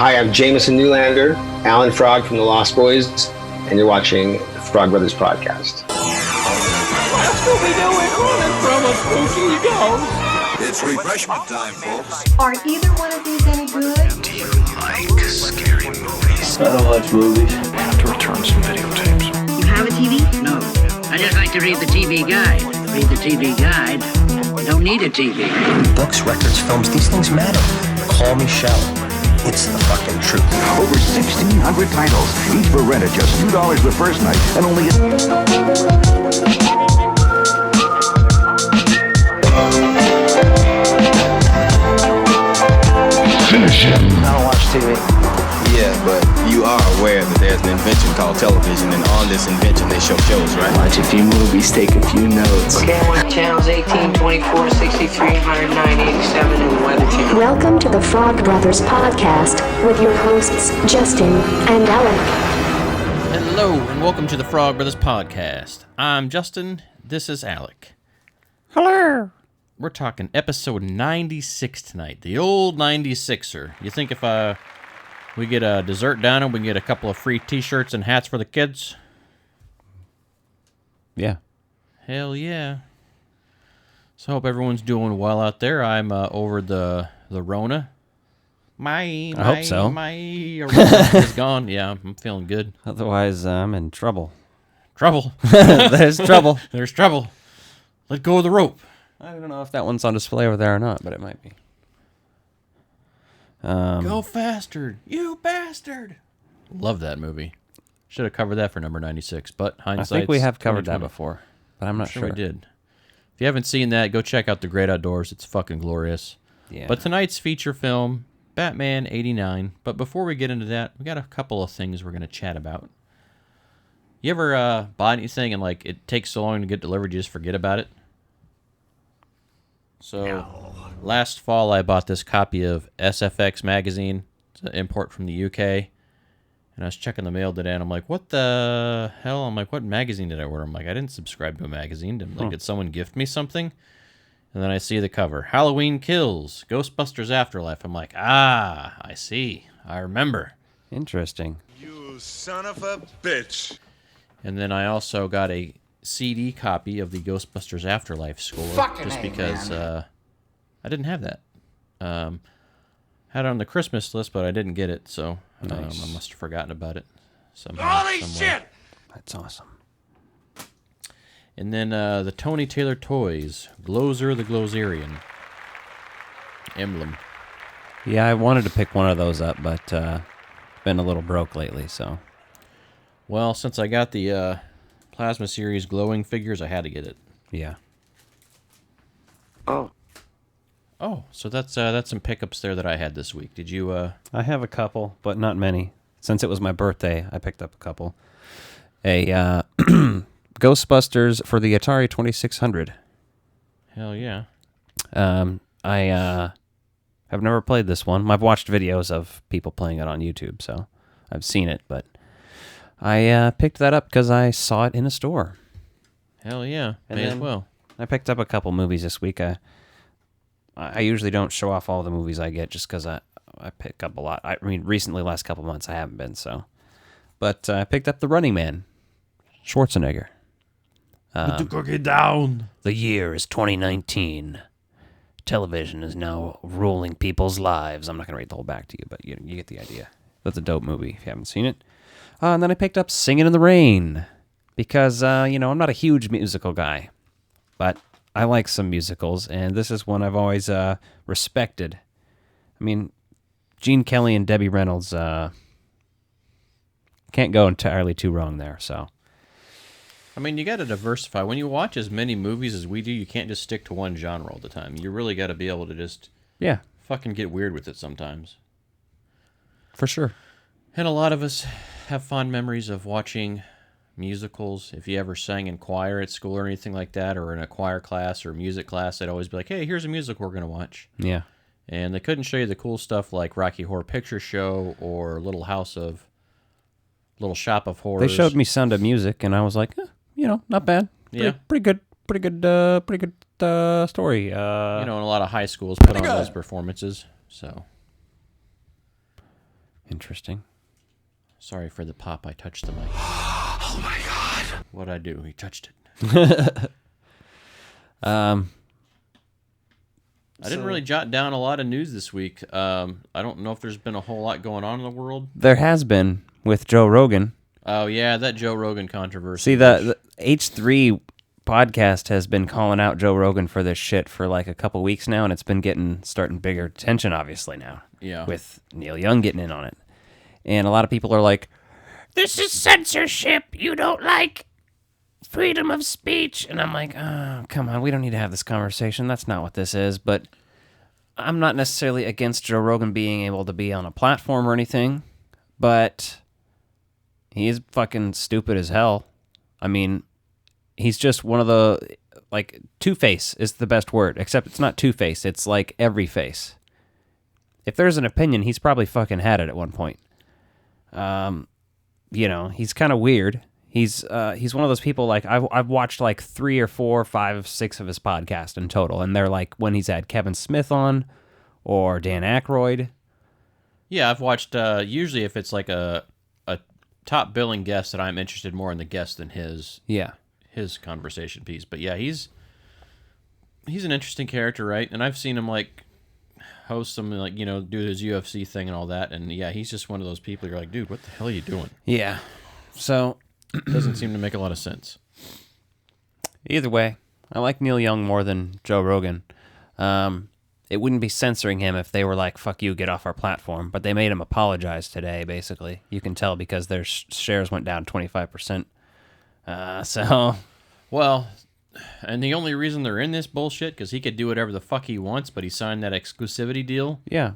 Hi, I'm Jameson Newlander, Alan Frog from the Lost Boys, and you're watching the Frog Brothers Podcast. What Scooby Doo is running from a spooky ghost? It's refreshment time, folks. Are either one of these any good? Do you like scary movies? I don't watch movies. I have to return some videotapes. You have a TV? No. I just like to read the TV guide. Read the TV guide. Don't need a TV. Books, records, films, these things matter. Call me Shell. It's the fucking truth. Over 1,600 titles, each for rent at just $2 the first night, and only finish him. I don't watch TV. Yeah, but you are aware that there's an invention called television, and on this invention they show shows, right? Watch a few movies, take a few notes. Okay, I want channels 18, 24, 63, 109, 87, and the Weather Channel. Welcome to the Frog Brothers Podcast with your hosts, Justin and Alec. Hello, and welcome to the Frog Brothers Podcast. I'm Justin, this is Alec. Hello. We're talking episode 96 tonight, the old 96er. You think if we get a dessert down and we can get a couple of free t-shirts and hats for the kids? Yeah. Hell yeah. So I hope everyone's doing well out there. I'm over the Rona. I hope so. My Rona is gone. Yeah, I'm feeling good. Otherwise, I'm in trouble. Trouble. There's trouble. There's trouble. Let go of the rope. I don't know if that one's on display over there or not, but it might be. Go faster, you bastard! Love that movie. Should have covered that for number 96, but hindsight. I think we have covered that before, but I'm not sure. We did. If you haven't seen that, go check out The Great Outdoors. It's fucking glorious. Yeah. But tonight's feature film, Batman 89. But before we get into that, we got a couple of things we're going to chat about. You ever buy anything and like it takes so long to get delivered, you just forget about it? So, last fall I bought this copy of SFX magazine. It's an import from the UK. And I was checking the mail today, and I'm like, what the hell? I'm like, what magazine did I order? I'm like, I didn't subscribe to a magazine. Did someone gift me something? And then I see the cover. Halloween Kills, Ghostbusters Afterlife. I'm like, I see. I remember. Interesting. You son of a bitch. And then I also got a CD copy of the Ghostbusters Afterlife score, just because I didn't have that. Had it on the Christmas list, but I didn't get it, so nice. I must have forgotten about it somehow. Holy shit! That's awesome. And then the Tony Taylor Toys, Glozer the Glozerian emblem. Yeah, I wanted to pick one of those up, but been a little broke lately, so. Well, since I got the Plasma Series glowing figures, I had to get it. Yeah. Oh, so that's some pickups there that I had this week. Did you? I have a couple, but not many. Since it was my birthday, I picked up a couple. A Ghostbusters for the Atari 2600. Hell yeah. I have never played this one. I've watched videos of people playing it on YouTube, so I've seen it, but I picked that up because I saw it in a store. Hell yeah. May as well. I picked up a couple movies this week. I usually don't show off all the movies I get just because I pick up a lot. I mean, recently, last couple months, I haven't been, so. But I picked up The Running Man, Schwarzenegger. Put the cookie down. The year is 2019. Television is now ruling people's lives. I'm not going to read the whole back to you, but you get the idea. That's a dope movie if you haven't seen it. And then I picked up Singing in the Rain because, I'm not a huge musical guy, but I like some musicals, and this is one I've always respected. I mean, Gene Kelly and Debbie Reynolds can't go entirely too wrong there, so. I mean, you got to diversify. When you watch as many movies as we do, you can't just stick to one genre all the time. You really got to be able to just fucking get weird with it sometimes. For sure. And a lot of us have fond memories of watching musicals. If you ever sang in choir at school or anything like that, or in a choir class or music class, they'd always be like, hey, here's a musical we're going to watch. Yeah. And they couldn't show you the cool stuff like Rocky Horror Picture Show or Little Shop of Horrors. They showed me Sound of Music, and I was like, not bad. Pretty good story. And a lot of high schools put on those performances, so. Interesting. Sorry for the pop. I touched the mic. Oh my god! What'd I do? He touched it. I didn't really jot down a lot of news this week. I don't know if there's been a whole lot going on in the world. There has been with Joe Rogan. Oh yeah, that Joe Rogan controversy. See, the H3 podcast has been calling out Joe Rogan for this shit for like a couple weeks now, and it's been starting bigger attention, obviously, now. Yeah. With Neil Young getting in on it. And a lot of people are like, this is censorship. You don't like freedom of speech. And I'm like, oh, come on. We don't need to have this conversation. That's not what this is. But I'm not necessarily against Joe Rogan being able to be on a platform or anything, but he is fucking stupid as hell. I mean, he's just one of the, like, two-face is the best word, except it's not two-face. It's like every face. If there's an opinion, he's probably fucking had it at one point. You know, he's kind of weird. He's one of those people, like, I've watched like 3 or 4, 5, 6 of his podcasts in total, and they're like when he's had Kevin Smith on or Dan Aykroyd. Yeah, I've watched, usually if it's like a top billing guest that I'm interested more in the guest than his conversation piece. But yeah, he's an interesting character, right? And I've seen him like host some, like, you know, do his UFC thing and all that, and yeah, he's just one of those people you're like, dude, what the hell are you doing? Yeah. So doesn't seem to make a lot of sense. Either way, I like Neil Young more than Joe Rogan. It wouldn't be censoring him if they were like, fuck you, get off our platform. But they made him apologize today, basically. You can tell because their shares went down 25%. Well, and the only reason they're in this bullshit, because he could do whatever the fuck he wants, but he signed that exclusivity deal. Yeah.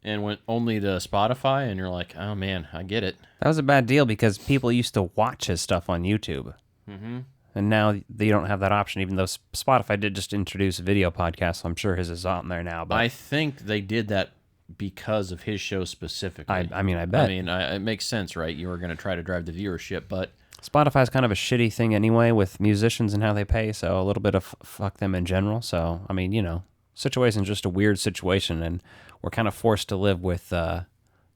And went only to Spotify, and you're like, oh man, I get it. That was a bad deal because people used to watch his stuff on YouTube. Mm-hmm. And now they don't have that option, even though Spotify did just introduce video podcasts, so I'm sure his is on there now. But I think they did that because of his show specifically. I mean, I bet. I mean, it makes sense, right? You were going to try to drive the viewership, but Spotify's kind of a shitty thing anyway with musicians and how they pay, so a little bit of fuck them in general. So, I mean, you know, situation's just a weird situation, and we're kind of forced to live with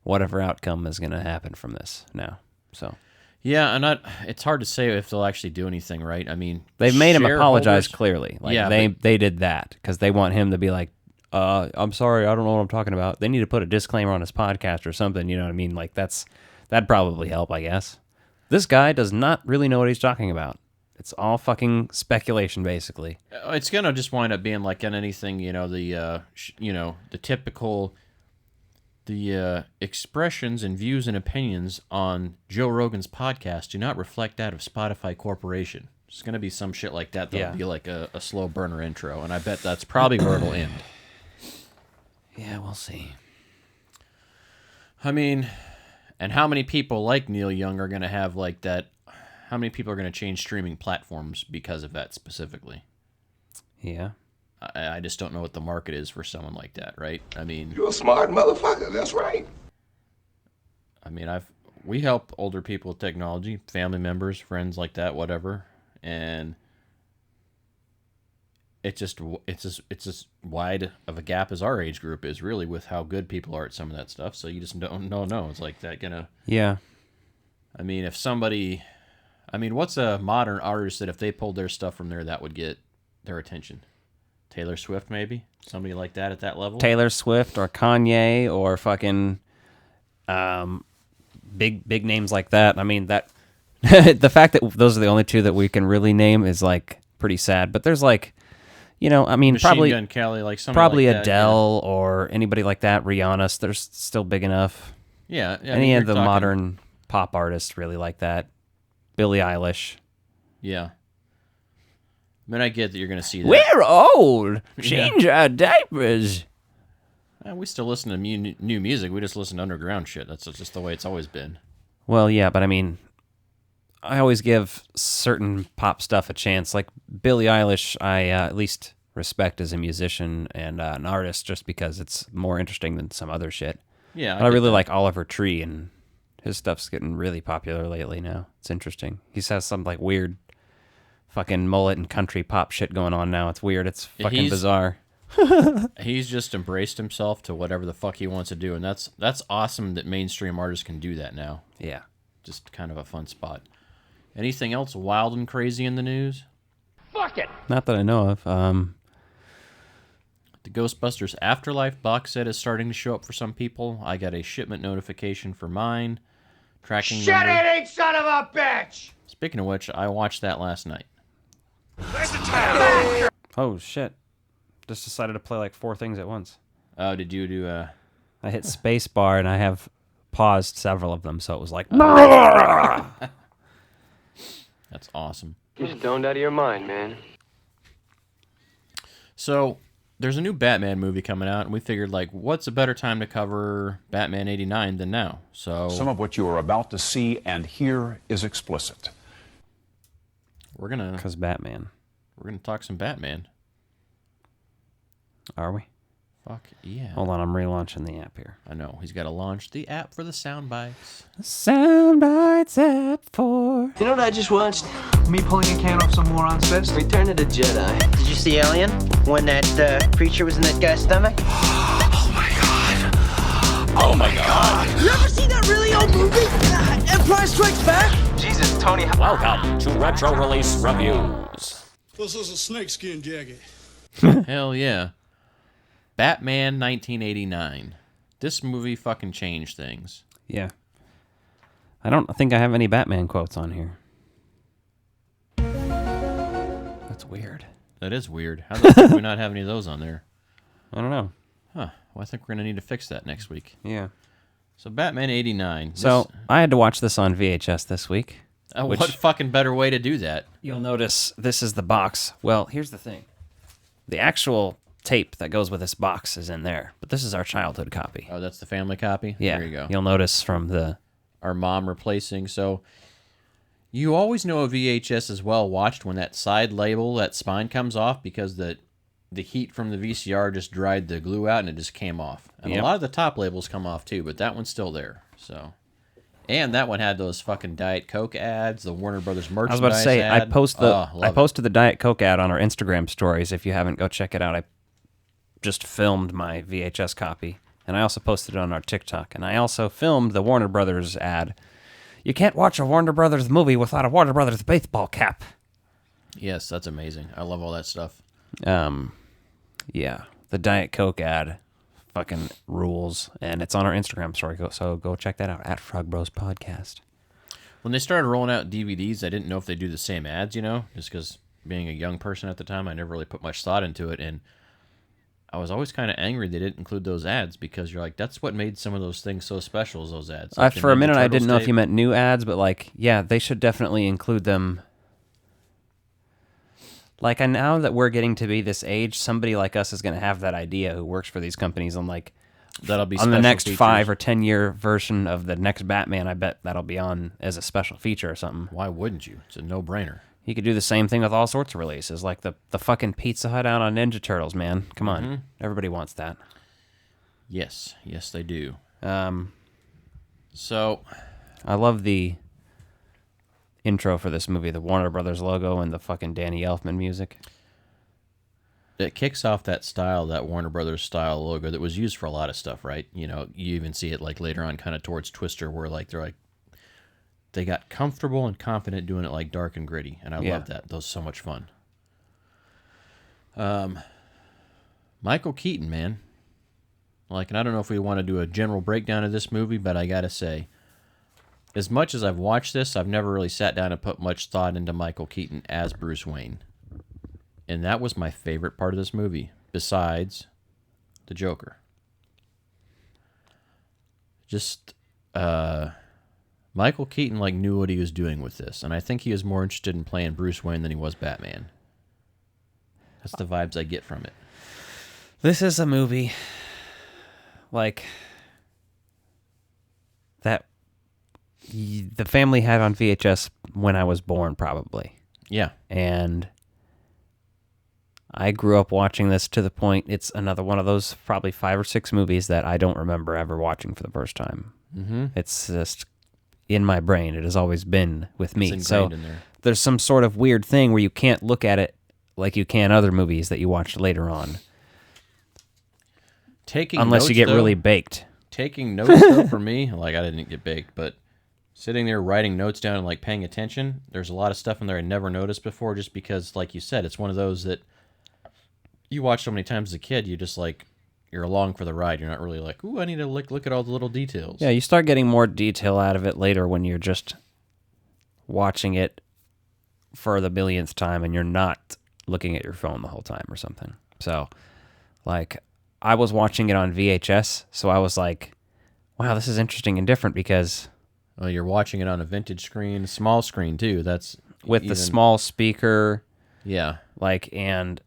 whatever outcome is going to happen from this now. So, yeah, and it's hard to say if they'll actually do anything, right? I mean, they've made him apologize clearly. Like, yeah, they did that because they want him to be like, I'm sorry, I don't know what I'm talking about. They need to put a disclaimer on his podcast or something, you know what I mean? Like, that'd probably help, I guess. This guy does not really know what he's talking about. It's all fucking speculation, basically. It's gonna just wind up being like in anything, you know, the typical, expressions and views and opinions on Joe Rogan's podcast do not reflect that of Spotify Corporation. It's gonna be some shit like that. That'll be like a slow burner intro, and I bet that's probably where it'll end. Yeah, we'll see. I mean, and how many people like Neil Young are gonna have like that? How many people are going to change streaming platforms because of that specifically? Yeah. I just don't know what the market is for someone like that, right? I mean, You're a smart motherfucker, that's right. I mean, we help older people with technology, family members, friends like that, whatever, and it's just as wide of a gap as our age group is really with how good people are at some of that stuff. So you just don't know. It's like that gonna. Yeah. I mean, what's a modern artist that if they pulled their stuff from there, that would get their attention? Taylor Swift, maybe? Somebody like that at that level? Taylor Swift or Kanye or fucking big names like that. I mean, that the fact that those are the only two that we can really name is like pretty sad. But there's like, you know, I mean, Machine Gun Kelly, like somebody probably like that, Adele or anybody like that. Rihanna, they're still big enough. Yeah. Any of the modern pop artists really like that. Billie Eilish. Yeah. I mean, I get that you're going to see that. We're old. Change our diapers. We still listen to new music. We just listen to underground shit. That's just the way it's always been. Well, yeah, but I mean, I always give certain pop stuff a chance. Like Billie Eilish, I at least respect as a musician and an artist just because it's more interesting than some other shit. Yeah. I really like Oliver Tree, and his stuff's getting really popular lately now. It's interesting. He has some like weird fucking mullet and country pop shit going on now. It's weird. It's fucking bizarre. He's just embraced himself to whatever the fuck he wants to do, and that's awesome that mainstream artists can do that now. Yeah. Just kind of a fun spot. Anything else wild and crazy in the news? Fuck it! Not that I know of. The Ghostbusters Afterlife box set is starting to show up for some people. I got a shipment notification for mine. Tracking Shut number. it, son of a bitch! Speaking of which, I watched that last night. Oh, shit. Just decided to play like 4 things at once. Oh, did you do I hit space bar and I have paused several of them, so it was like... That's awesome. You're stoned out of your mind, man. So, there's a new Batman movie coming out, and we figured, like, what's a better time to cover Batman 89 than now? So Some of what you are about to see and hear is explicit. we're gonna... Because Batman. We're gonna talk some Batman. Are we? Fuck yeah. Hold on, I'm relaunching the app here. I know. He's got to launch the app for the sound bites. Soundbites app for... You know what I just watched? Me pulling a can off some moron's fist? Return of the Jedi. Did you see Alien? When that creature was in that guy's stomach? Oh my god! You ever seen that really old movie? Empire Strikes Back? Jesus, Tony. Welcome to Retro Release Reviews. This is a snakeskin jacket. Hell yeah. Batman 1989. This movie fucking changed things. Yeah. I don't think I have any Batman quotes on here. That's weird. That is weird. How the fuck do we not have any of those on there? I don't know. Huh. Well, I think we're going to need to fix that next week. Yeah. So, Batman 89. So, I had to watch this on VHS this week. What fucking better way to do that? You'll notice this is the box. Well, here's the thing. The actual tape that goes with this box is in there, but this is our childhood copy. Oh, that's the family copy? Yeah. There you go. You'll notice from our mom replacing. So, you always know a VHS is well watched when that side label, that spine comes off, because the heat from the VCR just dried the glue out and it just came off. And a lot of the top labels come off too, but that one's still there. So, and that one had those fucking Diet Coke ads, the Warner Brothers merchandise I was about to say, ad. I posted the Diet Coke ad on our Instagram stories. If you haven't, go check it out. I just filmed my VHS copy, and I also posted it on our TikTok. And I also filmed the Warner Brothers ad. You can't watch a Warner Brothers movie without a Warner Brothers baseball cap. Yes, that's amazing. I love all that stuff. Yeah, the Diet Coke ad fucking rules, and it's on our Instagram story, so go check that out, at Frog Bros Podcast. When they started rolling out DVDs, I didn't know if they do the same ads, just because being a young person at the time, I never really put much thought into it, and I was always kind of angry they didn't include those ads, because you're like, that's what made some of those things so special, is those ads. Like For a minute, I didn't know if you meant meant new ads, but yeah, they should definitely include them. Now that we're getting to be this age, somebody like us is going to have that idea who works for these companies, and that'll be on the next features. 5 or 10 year version of the next Batman. I bet that'll be on as a special feature or something. Why wouldn't you? It's a no-brainer. You could do the same thing with all sorts of releases, like the fucking Pizza Hut out on Ninja Turtles, man. Come on, everybody wants that. Yes, they do. So, I love the intro for this movie, the Warner Brothers logo and the fucking Danny Elfman music. It kicks off that style, that Warner Brothers style logo that was used for a lot of stuff, right? You even see it later on kind of towards Twister, where they got comfortable and confident doing it dark and gritty, and I love that. That was so much fun. Michael Keaton, man. And I don't know if we want to do a general breakdown of this movie, but I gotta say, as much as I've watched this, I've never really sat down and put much thought into Michael Keaton as Bruce Wayne. And that was my favorite part of this movie, besides the Joker. Just, Michael Keaton, knew what he was doing with this, and I think he was more interested in playing Bruce Wayne than he was Batman. That's the vibes I get from it. This is a movie, that the family had on VHS when I was born, probably. Yeah. And I grew up watching this to the point, it's another one of those probably 5 or 6 movies that I don't remember ever watching for the first time. Mm-hmm. It's just in my brain. It has always been with me. It's So ingrained in there. There's some sort of weird thing where you can't look at it like you can other movies that you watched later on. Taking unless notes, you get though, really baked. Taking notes, though, for me, like, I didn't get baked, but sitting there writing notes down and, like, paying attention, there's a lot of stuff in there I never noticed before just because, like you said, it's one of those that you watch so many times as a kid, you just, like, you're along for the ride. You're not really like, ooh, I need to look at all the little details. Yeah, you start getting more detail out of it later when you're just watching it for the millionth time and you're not looking at your phone the whole time or something. So, like, I was watching it on VHS, so I was like, wow, this is interesting and different because... Well, you're watching it on a vintage screen, small screen, too. That's with the small speaker. Yeah. Like, and...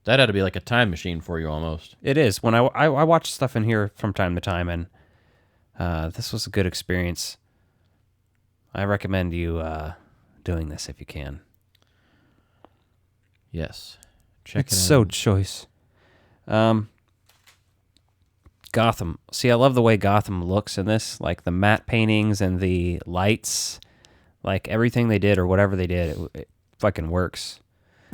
That had to be like a time machine for you almost. It is. When I watch stuff in here from time to time, and this was a good experience. I recommend you doing this if you can. Yes. Check it's it out. so choice. Gotham. See, I love the way Gotham looks in this. Like the matte paintings and the lights. Like everything they did or whatever they did, it fucking works.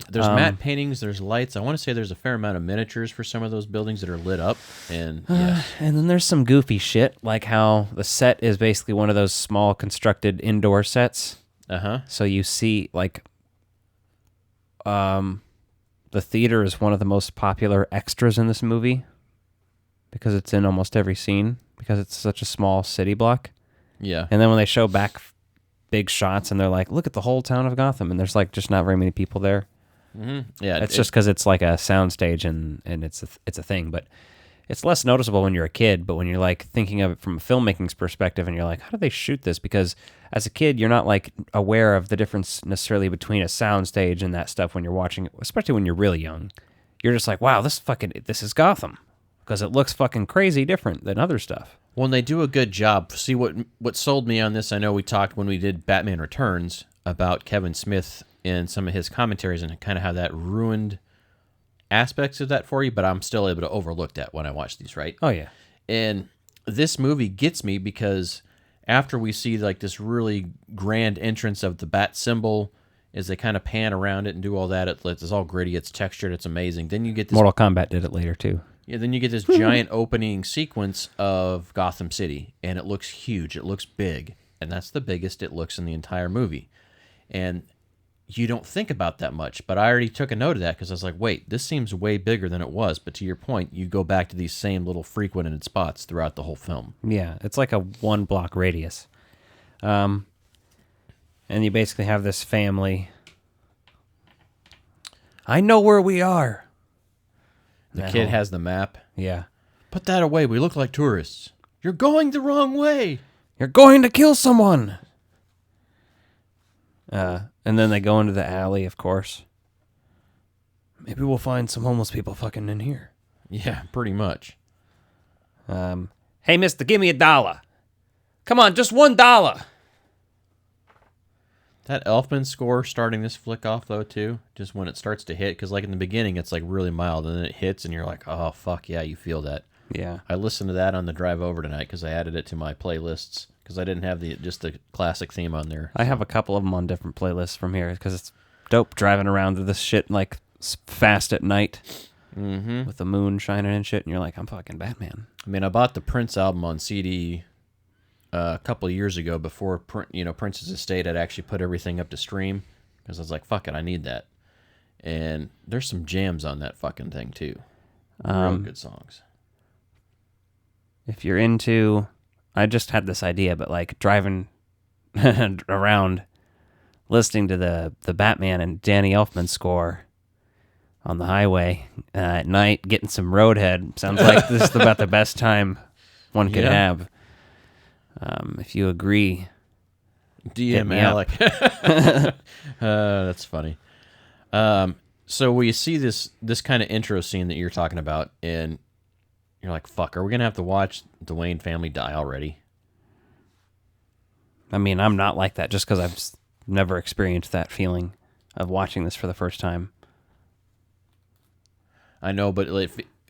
There's matte paintings, there's lights. I want to say there's a fair amount of miniatures for some of those buildings that are lit up. And yes. And then there's some goofy shit, like how the set is basically one of those small constructed indoor sets. Uh-huh. So you see, like, the theater is one of the most popular extras in this movie because it's in almost every scene because it's such a small city block. Yeah. And then when they show back big shots and they're like, look at the whole town of Gotham, and there's, like, just not very many people there. Mm-hmm. Yeah, it's just because it's like a soundstage and it's a thing, but it's less noticeable when you're a kid. But when you're like thinking of it from a filmmaking's perspective, and you're like, how did they shoot this? Because as a kid, you're not like aware of the difference necessarily between a soundstage and that stuff when you're watching it, especially when you're really young. You're just like, wow, this is Gotham because it looks fucking crazy different than other stuff. When they do a good job, see what sold me on this. I know we talked when we did Batman Returns about Kevin Smith and some of his commentaries and kind of how that ruined aspects of that for you, but I'm still able to overlook that when I watch these, right? Oh, yeah. And this movie gets me because after we see like this really grand entrance of the bat symbol, as they kind of pan around it and do all that, it's all gritty, it's textured, it's amazing. Then you get this... Mortal Kombat did it later, too. Yeah, then you get this giant opening sequence of Gotham City, and it looks huge, it looks big, and that's the biggest it looks in the entire movie. And you don't think about that much, but I already took a note of that because I was like, wait, this seems way bigger than it was. But to your point, you go back to these same little frequented spots throughout the whole film. Yeah, it's like a 1 block radius. And you basically have this family. I know where we are. The kid has the map. Yeah. Put that away. We look like tourists. You're going the wrong way. You're going to kill someone. And then they go into the alley, of course. Maybe we'll find some homeless people fucking in here. Yeah, pretty much. Hey, mister, give me $1. Come on, just $1. That Elfman score starting this flick off, though, too, just when it starts to hit, because like in the beginning, it's like really mild, and then it hits, and you're like, oh, fuck, yeah, you feel that. Yeah. I listened to that on the drive over tonight because I added it to my playlists because I didn't have just the classic theme on there. I have a couple of them on different playlists from here because it's dope driving around to this shit like fast at night with the moon shining and shit, and you're like, I'm fucking Batman. I mean, I bought the Prince album on CD a couple of years ago before Prince's estate had actually put everything up to stream because I was like, fuck it, I need that. And there's some jams on that fucking thing too. Real good songs. If you're into, I just had this idea, but like driving around, listening to the Batman and Danny Elfman score on the highway at night, getting some Roadhead, sounds like this is about the best time one could have. If you agree, DM Alec. That's funny. So we see this kind of intro scene that you're talking about, and you're like, fuck, are we going to have to watch the Wayne family die already? I mean, I'm not like that just because I've never experienced that feeling of watching this for the first time. I know, but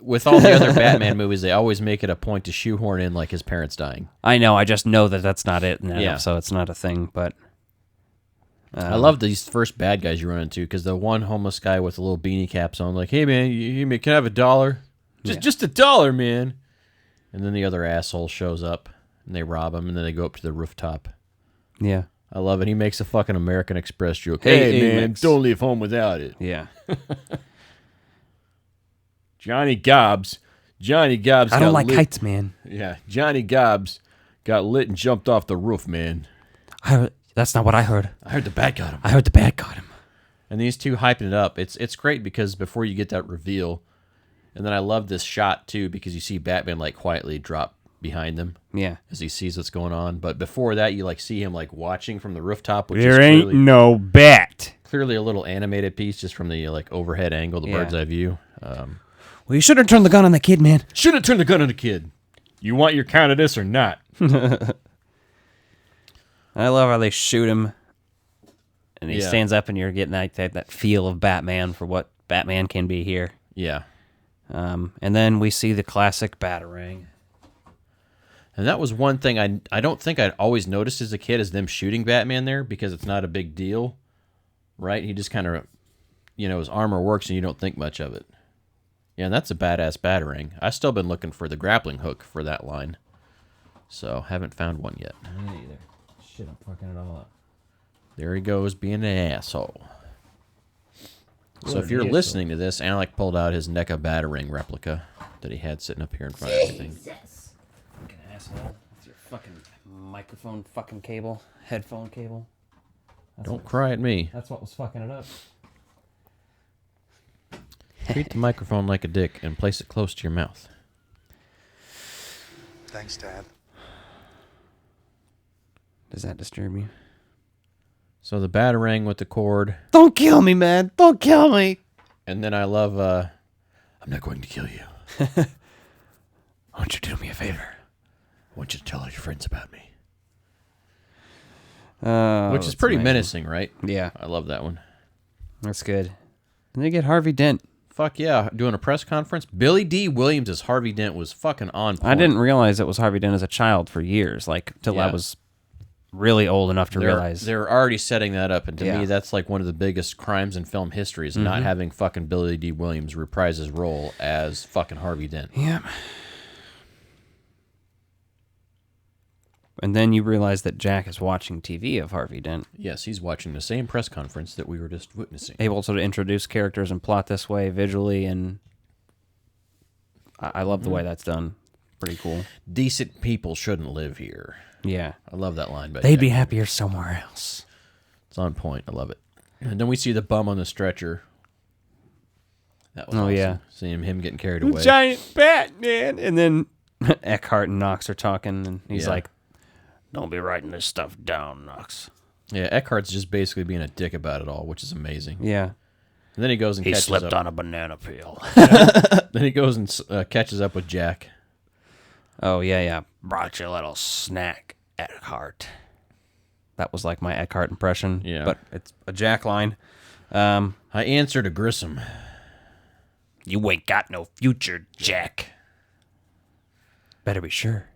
with all the other Batman movies, they always make it a point to shoehorn in like his parents dying. I know, I just know that that's not it now, Yeah. so it's not a thing, but... I love these first bad guys you run into because the one homeless guy with the little beanie caps on, like, hey man, can I have $1? Just $1, man. And then the other asshole shows up, and they rob him, and then they go up to the rooftop. Yeah. I love it. He makes a fucking American Express joke. Hey, Man, Amex. don't leave home without it. Yeah. Johnny Gobbs. I don't like heights, man. Yeah, Johnny Gobbs got lit and jumped off the roof, man. That's not what I heard. I heard the bat got him. I heard the bat got him. And these two hyping it up. It's great because before you get that reveal, and then I love this shot too because you see Batman like quietly drop behind them. Yeah. As he sees what's going on. But before that, you like see him like watching from the rooftop, which There is ain't no bat. clearly a little animated piece just from the like overhead angle, the bird's eye view. Well, you should have turned the gun on the kid, man. Should have turned the gun on the kid. You want your count of this or not? I love how they shoot him, and he Yeah. stands up, and you're getting that feel of Batman for what Batman can be here. Yeah. And then we see the classic Batarang. And that was one thing I don't think I'd always noticed as a kid is them shooting Batman there because it's not a big deal, right? He just kind of, his armor works and you don't think much of it. Yeah, and that's a badass Batarang. I've still been looking for the grappling hook for that line, so haven't found one yet. Me neither. Shit, I'm fucking it all up. There he goes being an asshole. So What if an you're asshole. listening to this, Alec pulled out his NECA Batarang replica that he had sitting up here in front of everything. Fucking asshole. With your fucking microphone fucking cable. Headphone cable. Don't cry at me. That's what was fucking it up. Treat the microphone like a dick and place it close to your mouth. Thanks, Dad. Does that disturb you? So the Batarang with the cord. Don't kill me, man. Don't kill me. And then I love, I'm not going to kill you. I want you to do me a favor. I want you to tell all your friends about me. Which is That's pretty amazing. menacing, right? Yeah. I love that one. That's good. And they get Harvey Dent. Fuck yeah. Doing a press conference. Billy D. Williams as Harvey Dent was fucking on point. I didn't realize it was Harvey Dent as a child for years, till I Yeah. was really old enough to realize. They're already setting that up, and to Yeah. me, that's like one of the biggest crimes in film history is not Mhm. having fucking Billy D. Williams reprise his role as fucking Harvey Dent. Yeah. And then you realize that Jack is watching TV of Harvey Dent. Yes, he's watching the same press conference that we were just witnessing. Able to introduce characters and plot this way visually, and I love the way that's done. Pretty cool. Decent people shouldn't live here. Yeah. I love that line. By They'd Jack. be happier somewhere else. It's on point. I love it. And then we see the bum on the stretcher. That was awesome. Yeah. Seeing him getting carried away. Giant Batman. And then Eckhart and Knox are talking, and he's Yeah. like, "Don't be writing this stuff down, Knox." Yeah, Eckhart's just basically being a dick about it all, which is amazing. Yeah. And then he goes and He catches slipped up. on a banana peel. Then he goes and catches up with Jack. Oh, yeah. Brought you a little snack, Eckhart. That was like my Eckhart impression. Yeah. But it's a Jack line. I answer to Grissom. You ain't got no future, Jack. Better be sure.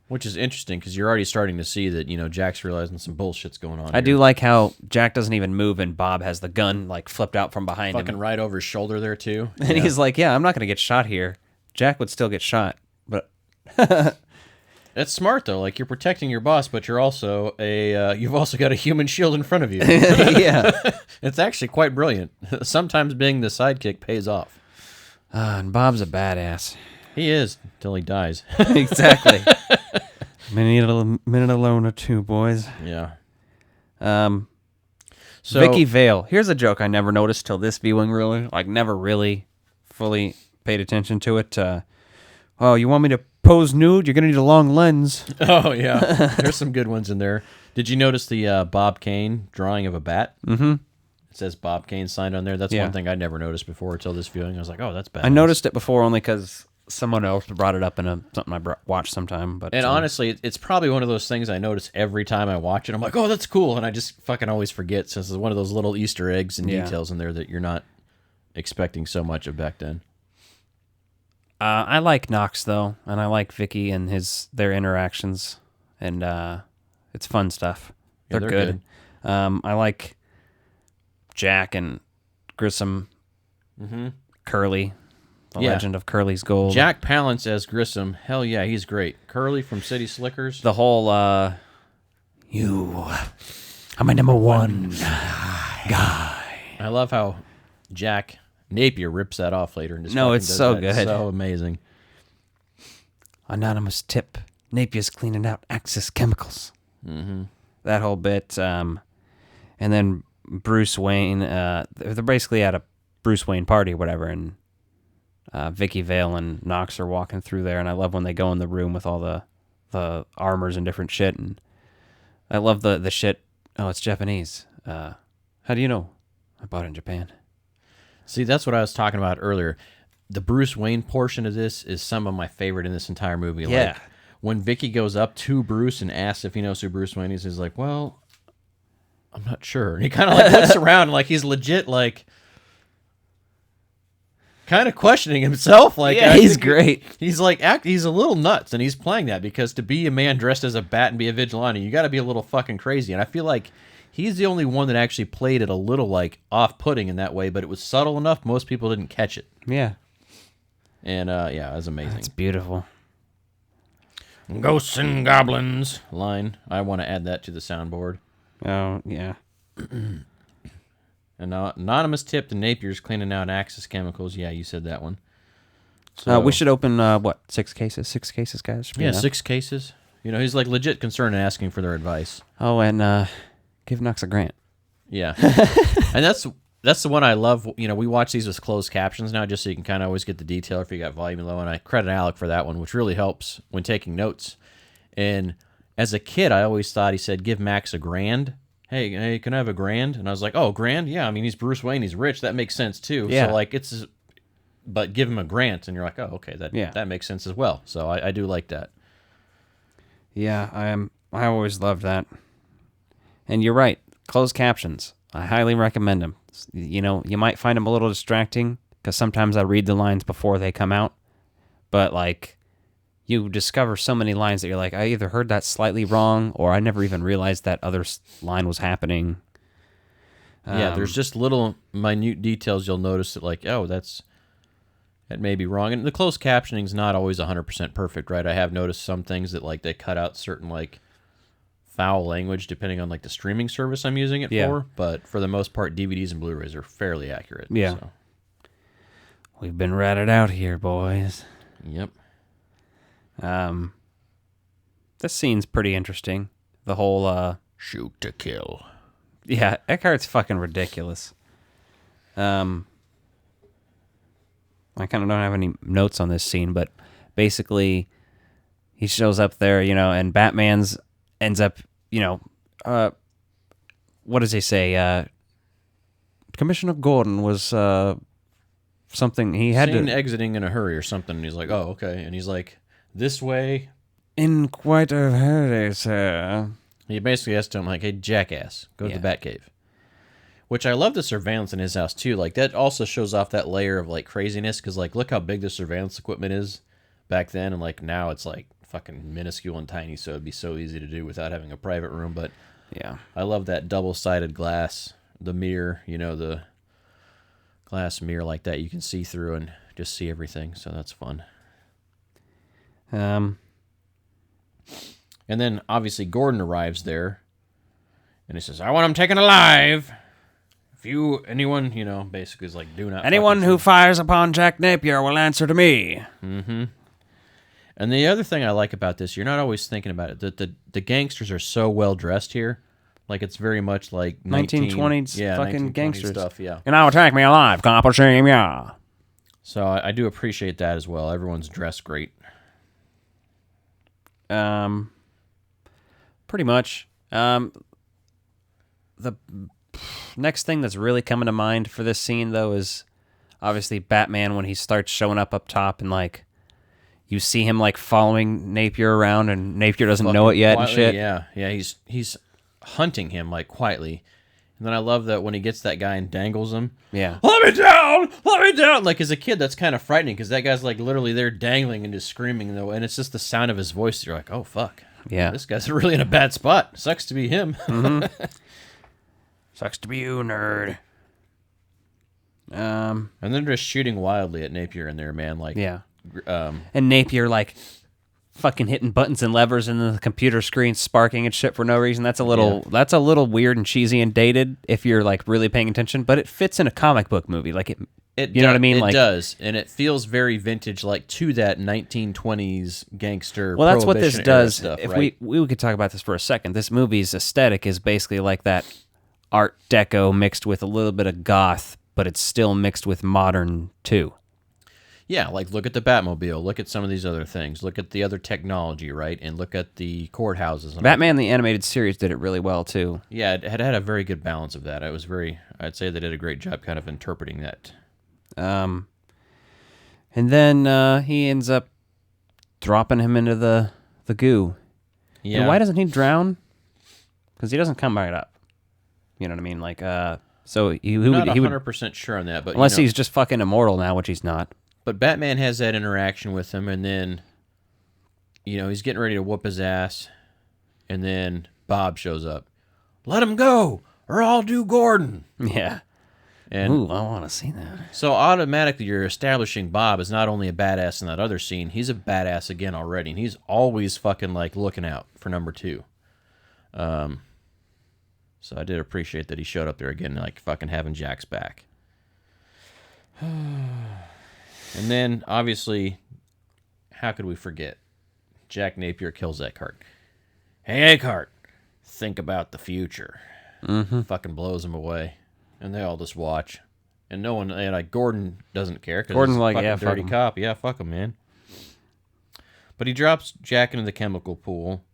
Which is interesting because you're already starting to see that, Jack's realizing some bullshit's going on. I do like how Jack doesn't even move and Bob has the gun like flipped out from behind Fucking him. right over his shoulder there, too. And he's like, yeah, I'm not going to get shot here. Jack would still get shot. But That's smart, though. Like, you're protecting your boss, but you're also you've also got a human shield in front of you. Yeah. It's actually quite brilliant. Sometimes being the sidekick pays off. And Bob's a badass. He is, till he dies. Exactly. Minute alone or two, boys. Yeah. So Vicky Vale. Here's a joke I never noticed till this viewing, really. Like, never really fully paid attention to it. Oh, you want me to pose nude? You're going to need a long lens. Oh, yeah. There's some good ones in there. Did you notice the Bob Kane drawing of a bat? Mm-hmm. It says Bob Kane signed on there. That's Yeah. one thing I never noticed before until this viewing. I was like, oh, that's bad. I noticed it before only because someone else brought it up in something I watched sometime. But And honestly, it's probably one of those things I notice every time I watch it. I'm like, oh, that's cool. And I just fucking always forget since it's one of those little Easter eggs and Yeah. details in there that you're not expecting so much of back then. I like Knox though, and I like Vicky and their interactions, and it's fun stuff. Yeah, They're they're good. I like Jack and Grissom, Mm-hmm. Curly. The Legend of Curly's Gold. Jack Palance as Grissom. Hell yeah, he's great. Curly from City Slickers. The whole, you are my number one guy. I love how Jack Napier rips that off later. And just No, fucking it's does so that. good. It's so amazing. Anonymous tip. Napier's cleaning out Axis chemicals. Mm-hmm. That whole bit. And then Bruce Wayne, they're basically at a Bruce Wayne party or whatever, and Vicky Vale and Knox are walking through there, and I love when they go in the room with all the armors and different shit, and I love the shit. Oh, it's Japanese. How do you know? I bought it in Japan. See, that's what I was talking about earlier. The Bruce Wayne portion of this is some of my favorite in this entire movie. Yeah. Like, when Vicky goes up to Bruce and asks if he knows who Bruce Wayne is, he's like, well, I'm not sure. And he kind of like looks around like he's legit like kind of questioning himself. Like, yeah, he's great. He's like, he's a little nuts, and he's playing that because to be a man dressed as a bat and be a vigilante, you got to be a little fucking crazy. And I feel like he's the only one that actually played it a little like off-putting in that way, but it was subtle enough most people didn't catch it. Yeah. And yeah, it was amazing. It's beautiful. Ghosts and goblins line. I want to add that to the soundboard. Oh, yeah. An anonymous tip to Napier's cleaning out Axis chemicals. Yeah, you said that one. So, We should open, what, 6 cases? 6 cases, guys? Should be yeah, enough. 6 cases. You know, he's like legit concerned and asking for their advice. Oh, and give Knox a grant. Yeah. And that's the one I love. You know, we watch these with closed captions now just so you can kind of always get the detail if you got volume low. And I credit Alec for that one, which really helps when taking notes. And as a kid, I always thought he said, give Max a grand. Hey, can I have a grand? And I was like, oh, grand? Yeah, I mean, he's Bruce Wayne. He's rich. That makes sense, too. Yeah. So, like, but give him a grant. And you're like, oh, okay, that makes sense as well. So I do like that. Yeah, I always loved that. And you're right. Closed captions. I highly recommend them. You know, you might find them a little distracting because sometimes I read the lines before they come out. But, like, you discover so many lines that you're like, I either heard that slightly wrong or I never even realized that other line was happening. Yeah, there's just little minute details you'll notice that, like, oh, that may be wrong. And the closed captioning is not always 100% perfect, right? I have noticed some things that, like, they cut out certain, like, foul language depending on, like, the streaming service I'm using it for. But for the most part, DVDs and Blu-rays are fairly accurate. Yeah. So. We've been ratted out here, boys. Yep. This scene's pretty interesting. The whole, shoot to kill. Yeah, Eckhart's fucking ridiculous. I kind of don't have any notes on this scene, but basically he shows up there, you know, and Batman's ends up, you know, what does he say? Commissioner Gordon was something he had Seen to exiting in a hurry or something. And he's like, oh, okay. And he's like, this way. In quite a hurry, sir. He basically has to him like, hey, jackass, go to the Batcave. Which I love the surveillance in his house, too. Like, that also shows off that layer of, like, craziness. Because, like, look how big the surveillance equipment is back then. And, like, now it's, like, fucking minuscule and tiny. So it'd be so easy to do without having a private room. But yeah, I love that double-sided glass. The mirror, you know, the glass mirror like that. You can see through and just see everything. So that's fun. And then, obviously, Gordon arrives there. And he says, I want him taken alive. Anyone, you know, basically is like, do not. Anyone who fires upon Jack Napier will answer to me. Mm-hmm. And the other thing I like about this, you're not always thinking about it, that the gangsters are so well dressed here. Like, it's very much like 1920s fucking 1920s gangsters stuff, yeah. And now attack me alive, cop or shame, yeah. So I do appreciate that as well. Everyone's dressed great. Pretty much. The next thing that's really coming to mind for this scene, though, is obviously Batman when he starts showing up top and, like, you see him, like, following Napier around and Napier doesn't know it yet quietly, and shit. Yeah, he's hunting him, like, quietly. And then I love that when he gets that guy and dangles him. Yeah. Let me down! Let me down! Like, as a kid, that's kind of frightening because that guy's, like, literally there dangling and just screaming, though, and it's just the sound of his voice. You're like, oh, fuck. Yeah. This guy's really in a bad spot. Sucks to be him. Mm-hmm. Sucks to be you, nerd. And they're just shooting wildly at Napier in there, man. Like, yeah. And Napier, like, fucking hitting buttons and levers and the computer screen sparking and shit for no reason. That's a little weird and cheesy and dated if you're, like, really paying attention. But it fits in a comic book movie. Like, you know what I mean? It does. And it feels very vintage, like, to that 1920s gangster Well, that's what this does. Stuff, if right? we could talk about this for a second. This movie's aesthetic is basically like that Art Deco mixed with a little bit of goth, but it's still mixed with modern, too. Yeah, like, look at the Batmobile. Look at some of these other things. Look at the other technology, right? And look at the courthouses. And Batman, the animated series, did it really well, too. Yeah, it had a very good balance of that. I'd say they did a great job kind of interpreting that. And then he ends up dropping him into the goo. Yeah. And why doesn't he drown? Because he doesn't come right up. You know what I mean? Like, so he would... I'm not 100% sure on that, but unless he's just fucking immortal now, which he's not. But Batman has that interaction with him, and then, he's getting ready to whoop his ass, and then Bob shows up. Let him go, or I'll do Gordon. Yeah. And ooh, I want to see that. So automatically you're establishing Bob is not only a badass in that other scene, he's a badass again already, and he's always fucking, like, looking out for number 2. So I did appreciate that he showed up there again, like, fucking having Jack's back. And then, obviously, how could we forget? Jack Napier kills Eckhart. Hey, Eckhart, think about the future. Mm-hmm. Fucking blows him away. And they all just watch. And no one, and like, Gordon doesn't care. Cause Gordon's he's like, fucking yeah, fuck dirty him. cop. Yeah, fuck him, man. But he drops Jack into the chemical pool.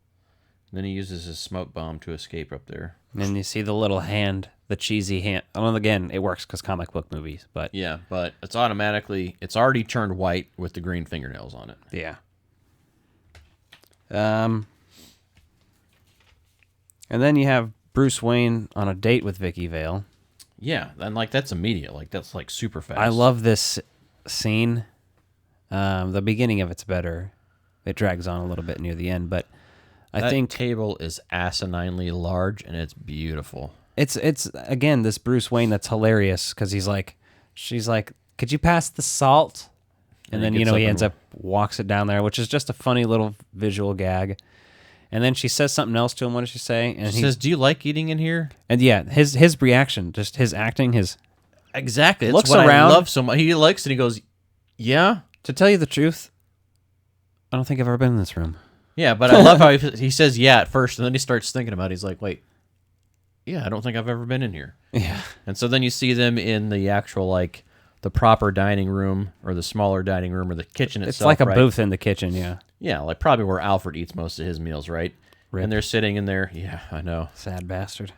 Then he uses his smoke bomb to escape up there. And then you see the little hand, the cheesy hand. Oh, again, it works because comic book movies, but... Yeah, but it's already turned white with the green fingernails on it. Yeah. And then you have Bruce Wayne on a date with Vicky Vale. Yeah, and, like, that's immediate. Like, that's, like, super fast. I love this scene. The beginning of it's better. It drags on a little bit near the end, but I think... That table is asininely large, and it's beautiful. It's again, this Bruce Wayne that's hilarious, because she's like, could you pass the salt? And then, he ends up walks it down there, which is just a funny little visual gag. And then she says something else to him. What does she say? And she says, do you like eating in here? And yeah, his reaction, just his acting, Exactly. That's looks what around. I love so much. He likes it. He goes, yeah? To tell you the truth, I don't think I've ever been in this room. Yeah, but I love how he says yeah at first, and then he starts thinking about it. He's like, wait, yeah, I don't think I've ever been in here. Yeah. And so then you see them in the actual, like, the proper dining room, or the smaller dining room, or the kitchen itself. It's like a right? booth in the kitchen, yeah. Yeah, like probably where Alfred eats most of his meals, right? Rip. And they're sitting in there. Yeah, I know. Sad bastard.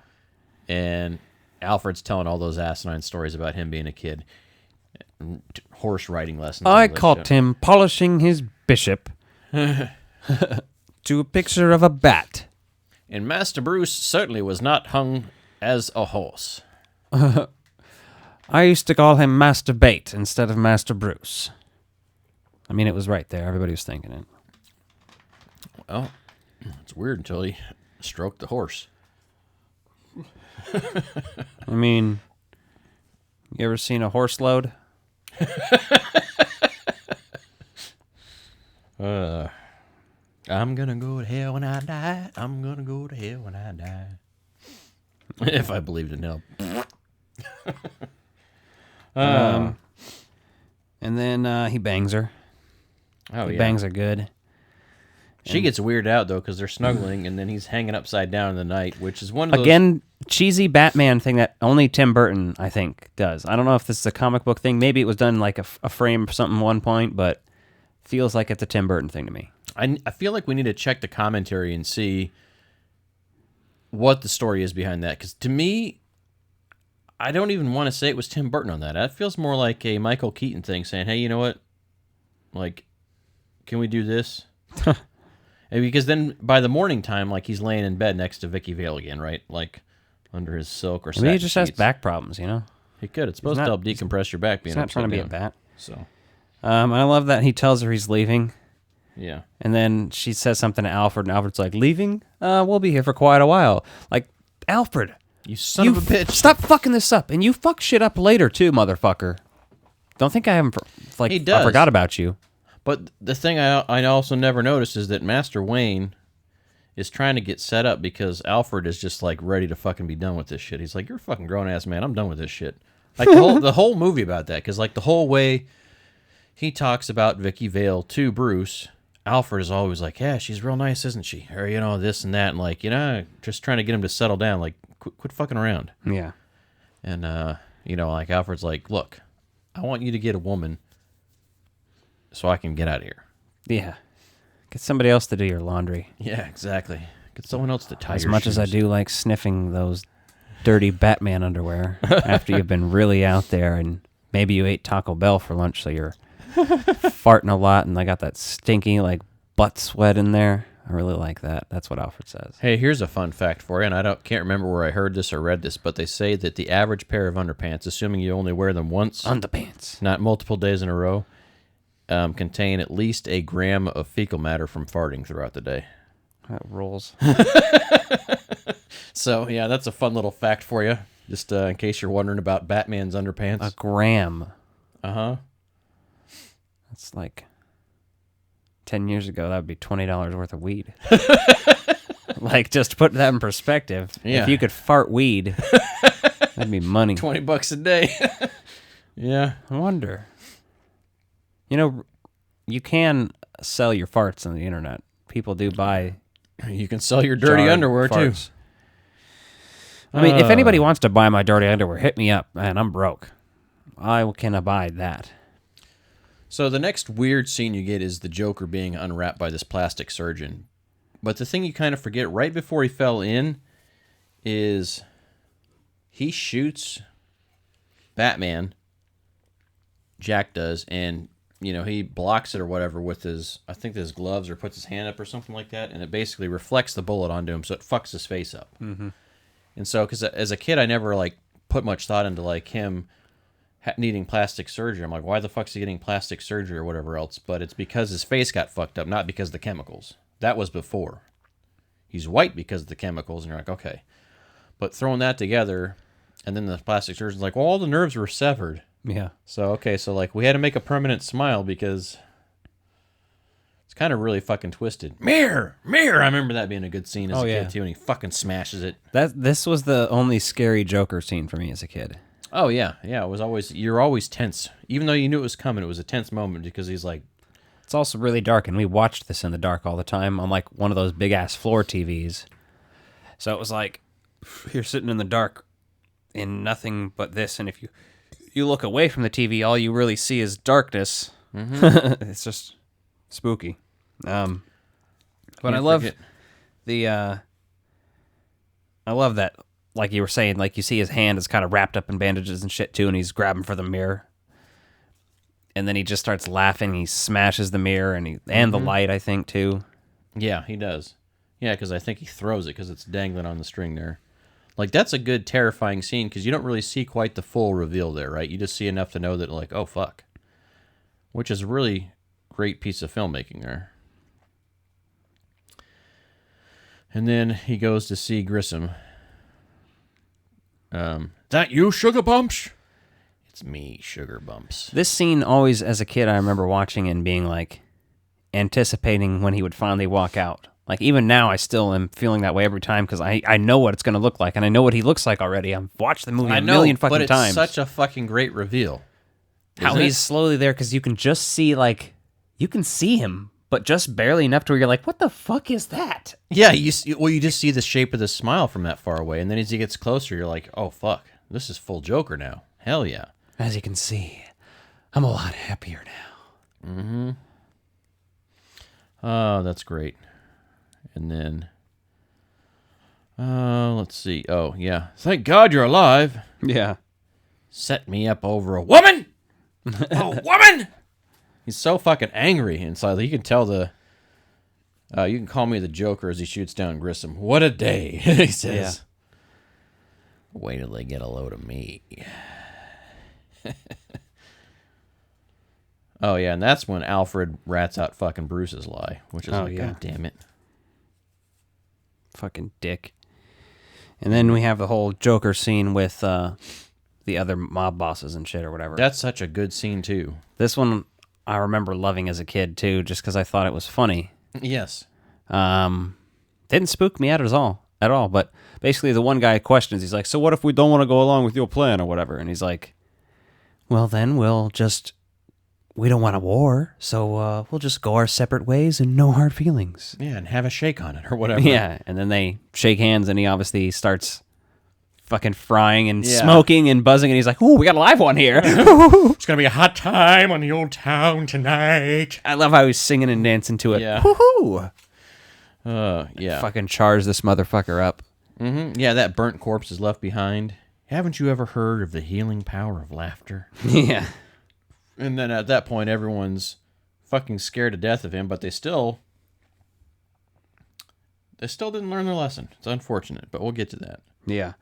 And Alfred's telling all those asinine stories about him being a kid. Horse riding lessons. I caught him polishing his bishop to a picture of a bat. And Master Bruce certainly was not hung as a horse. I used to call him Master Bait instead of Master Bruce. I mean, it was right there. Everybody was thinking it. Well, it's weird until he stroked the horse. I mean, you ever seen a horse load? I'm gonna go to hell when I die. I'm gonna go to hell when I die. If I believed in hell. And then he bangs her. Oh, he yeah. bangs her good. She gets weirded out, though, because they're snuggling, and then he's hanging upside down in the night, which is one of those... Again, cheesy Batman thing that only Tim Burton, I think, does. I don't know if this is a comic book thing. Maybe it was done like a frame or something one point, but feels like it's a Tim Burton thing to me. I feel like we need to check the commentary and see what the story is behind that, because to me, I don't even want to say it was Tim Burton on that. That feels more like a Michael Keaton thing, saying, hey, you know what? Like, can we do this? And because then by the morning time, like, he's laying in bed next to Vicky Vale again, right? Like, under his silk or satin Maybe he just has sheets. back problems, you know? He could. It's supposed to help decompress your back being He's not upside trying to be down. a bat. So, I love that he tells her he's leaving. yeah. And then she says something to Alfred, and Alfred's like, leaving? We'll be here for quite a while. Like, Alfred, You son of a bitch. Stop fucking this up. And you fuck shit up later, too, motherfucker. Don't think I haven't, like, He does. I forgot about you. But the thing I also never noticed is that Master Wayne is trying to get set up because Alfred is just, like, ready to fucking be done with this shit. He's like, you're a fucking grown-ass man. I'm done with this shit. Like, the whole movie about that. Because, like, the whole way he talks about Vicky Vale to Bruce, Alfred is always like, yeah, she's real nice, isn't she? Or, you know, this and that. And, like, you know, just trying to get him to settle down. Like, quit fucking around. Yeah. And, you know, like, Alfred's like, look, I want you to get a woman so I can get out of here. Yeah. Get somebody else to do your laundry. Yeah, exactly. Get someone else to tie As your much shoes. as I do like sniffing those dirty Batman underwear after you've been really out there and maybe you ate Taco Bell for lunch, so you're farting a lot and I got that stinky, like, butt sweat in there. I really like that. That's what Alfred says. Hey, here's a fun fact for you, and can't remember where I heard this or read this, but they say that the average pair of underpants, assuming you only wear them once, underpants, not multiple days in a row, contain at least a gram of fecal matter from farting throughout the day. That rolls. So, yeah, that's a fun little fact for you, just in case you're wondering about Batman's underpants. A gram. Uh-huh. That's like 10 years ago, that would be $20 worth of weed. Like, just to put that in perspective, Yeah. if you could fart weed, that'd be money. $20 a day. Yeah. I wonder. You know, you can sell your farts on the internet. People do buy. You can sell your dirty jarred underwear, farts. too. I mean, if anybody wants to buy my dirty underwear, hit me up. Man, I'm broke. I can abide that. So the next weird scene you get is the Joker being unwrapped by this plastic surgeon. But the thing you kind of forget right before he fell in is he shoots Batman, Jack does, and, you know, he blocks it or whatever with his, I think his gloves, or puts his hand up or something like that, and it basically reflects the bullet onto him, so it fucks his face up. Mm-hmm. And so, because as a kid, I never, like, put much thought into, like, him needing plastic surgery. I'm like, why the fuck's he getting plastic surgery or whatever else? But it's because his face got fucked up, not because of the chemicals. That was before. He's white because of the chemicals, and you're like, okay. But throwing that together, and then the plastic surgeon's like, well, all the nerves were severed. Yeah. So, okay, so, like, we had to make a permanent smile because it's kind of really fucking twisted. Mirror! Mirror! I remember that being a good scene as a kid, too, and he fucking smashes it. This was the only scary Joker scene for me as a kid. Oh, yeah. Yeah, it was always, you're always tense. Even though you knew it was coming, it was a tense moment because he's like... It's also really dark, and we watched this in the dark all the time on, like, one of those big-ass floor TVs. So it was like, you're sitting in the dark in nothing but this, and if you look away from the TV, all you really see is darkness. Mm-hmm. It's just spooky. But I love I love that, like you were saying, like you see his hand is kind of wrapped up in bandages and shit too, and he's grabbing for the mirror. And then he just starts laughing, he smashes the mirror and the light, I think, too. Yeah, he does. Yeah, because I think he throws it because it's dangling on the string there. Like, that's a good, terrifying scene because you don't really see quite the full reveal there, right? You just see enough to know that, like, oh, fuck. Which is a really great piece of filmmaking there. And then he goes to see Grissom. That you, Sugar Bumps? It's me, Sugar Bumps. This scene always, as a kid, I remember watching and being, like, anticipating when he would finally walk out. Like, even now, I still am feeling that way every time because I know what it's going to look like, and I know what he looks like already. I've watched the movie a million fucking times. But it's such a fucking great reveal. How he's slowly there because you can just see, like, you can see him, but just barely enough to where you're like, what the fuck is that? Yeah, you just see the shape of the smile from that far away, and then as he gets closer, you're like, oh, fuck, this is full Joker now. Hell yeah. As you can see, I'm a lot happier now. Mm-hmm. Oh, that's great. And then, let's see. Oh, yeah. Thank God you're alive. Yeah. Set me up over a woman. A woman. He's so fucking angry inside. You can tell the. You can call me the Joker as he shoots down Grissom. What a day, he says. Yeah. Wait till they get a load of me. Oh, yeah, and that's when Alfred rats out fucking Bruce's lie, which is God damn it. Fucking dick. And then we have the whole Joker scene with the other mob bosses and shit or whatever. That's such a good scene, too. This one I remember loving as a kid, too, just because I thought it was funny. Yes. Didn't spook me out at all. But basically the one guy questions, he's like, so what if we don't want to go along with your plan or whatever? And he's like, well, then we don't want a war, so we'll just go our separate ways and no hard feelings. Yeah, and have a shake on it or whatever. Yeah, and then they shake hands and he obviously starts fucking frying and smoking and buzzing and he's like, ooh, we got a live one here. It's going to be a hot time on the old town tonight. I love how he's singing and dancing to it. Yeah. Woohoo! Yeah. Fucking charge this motherfucker up. Mm-hmm. Yeah, that burnt corpse is left behind. Haven't you ever heard of the healing power of laughter? Yeah. And then at that point, everyone's fucking scared to death of him, but they still didn't learn their lesson. It's unfortunate, but we'll get to that. Yeah.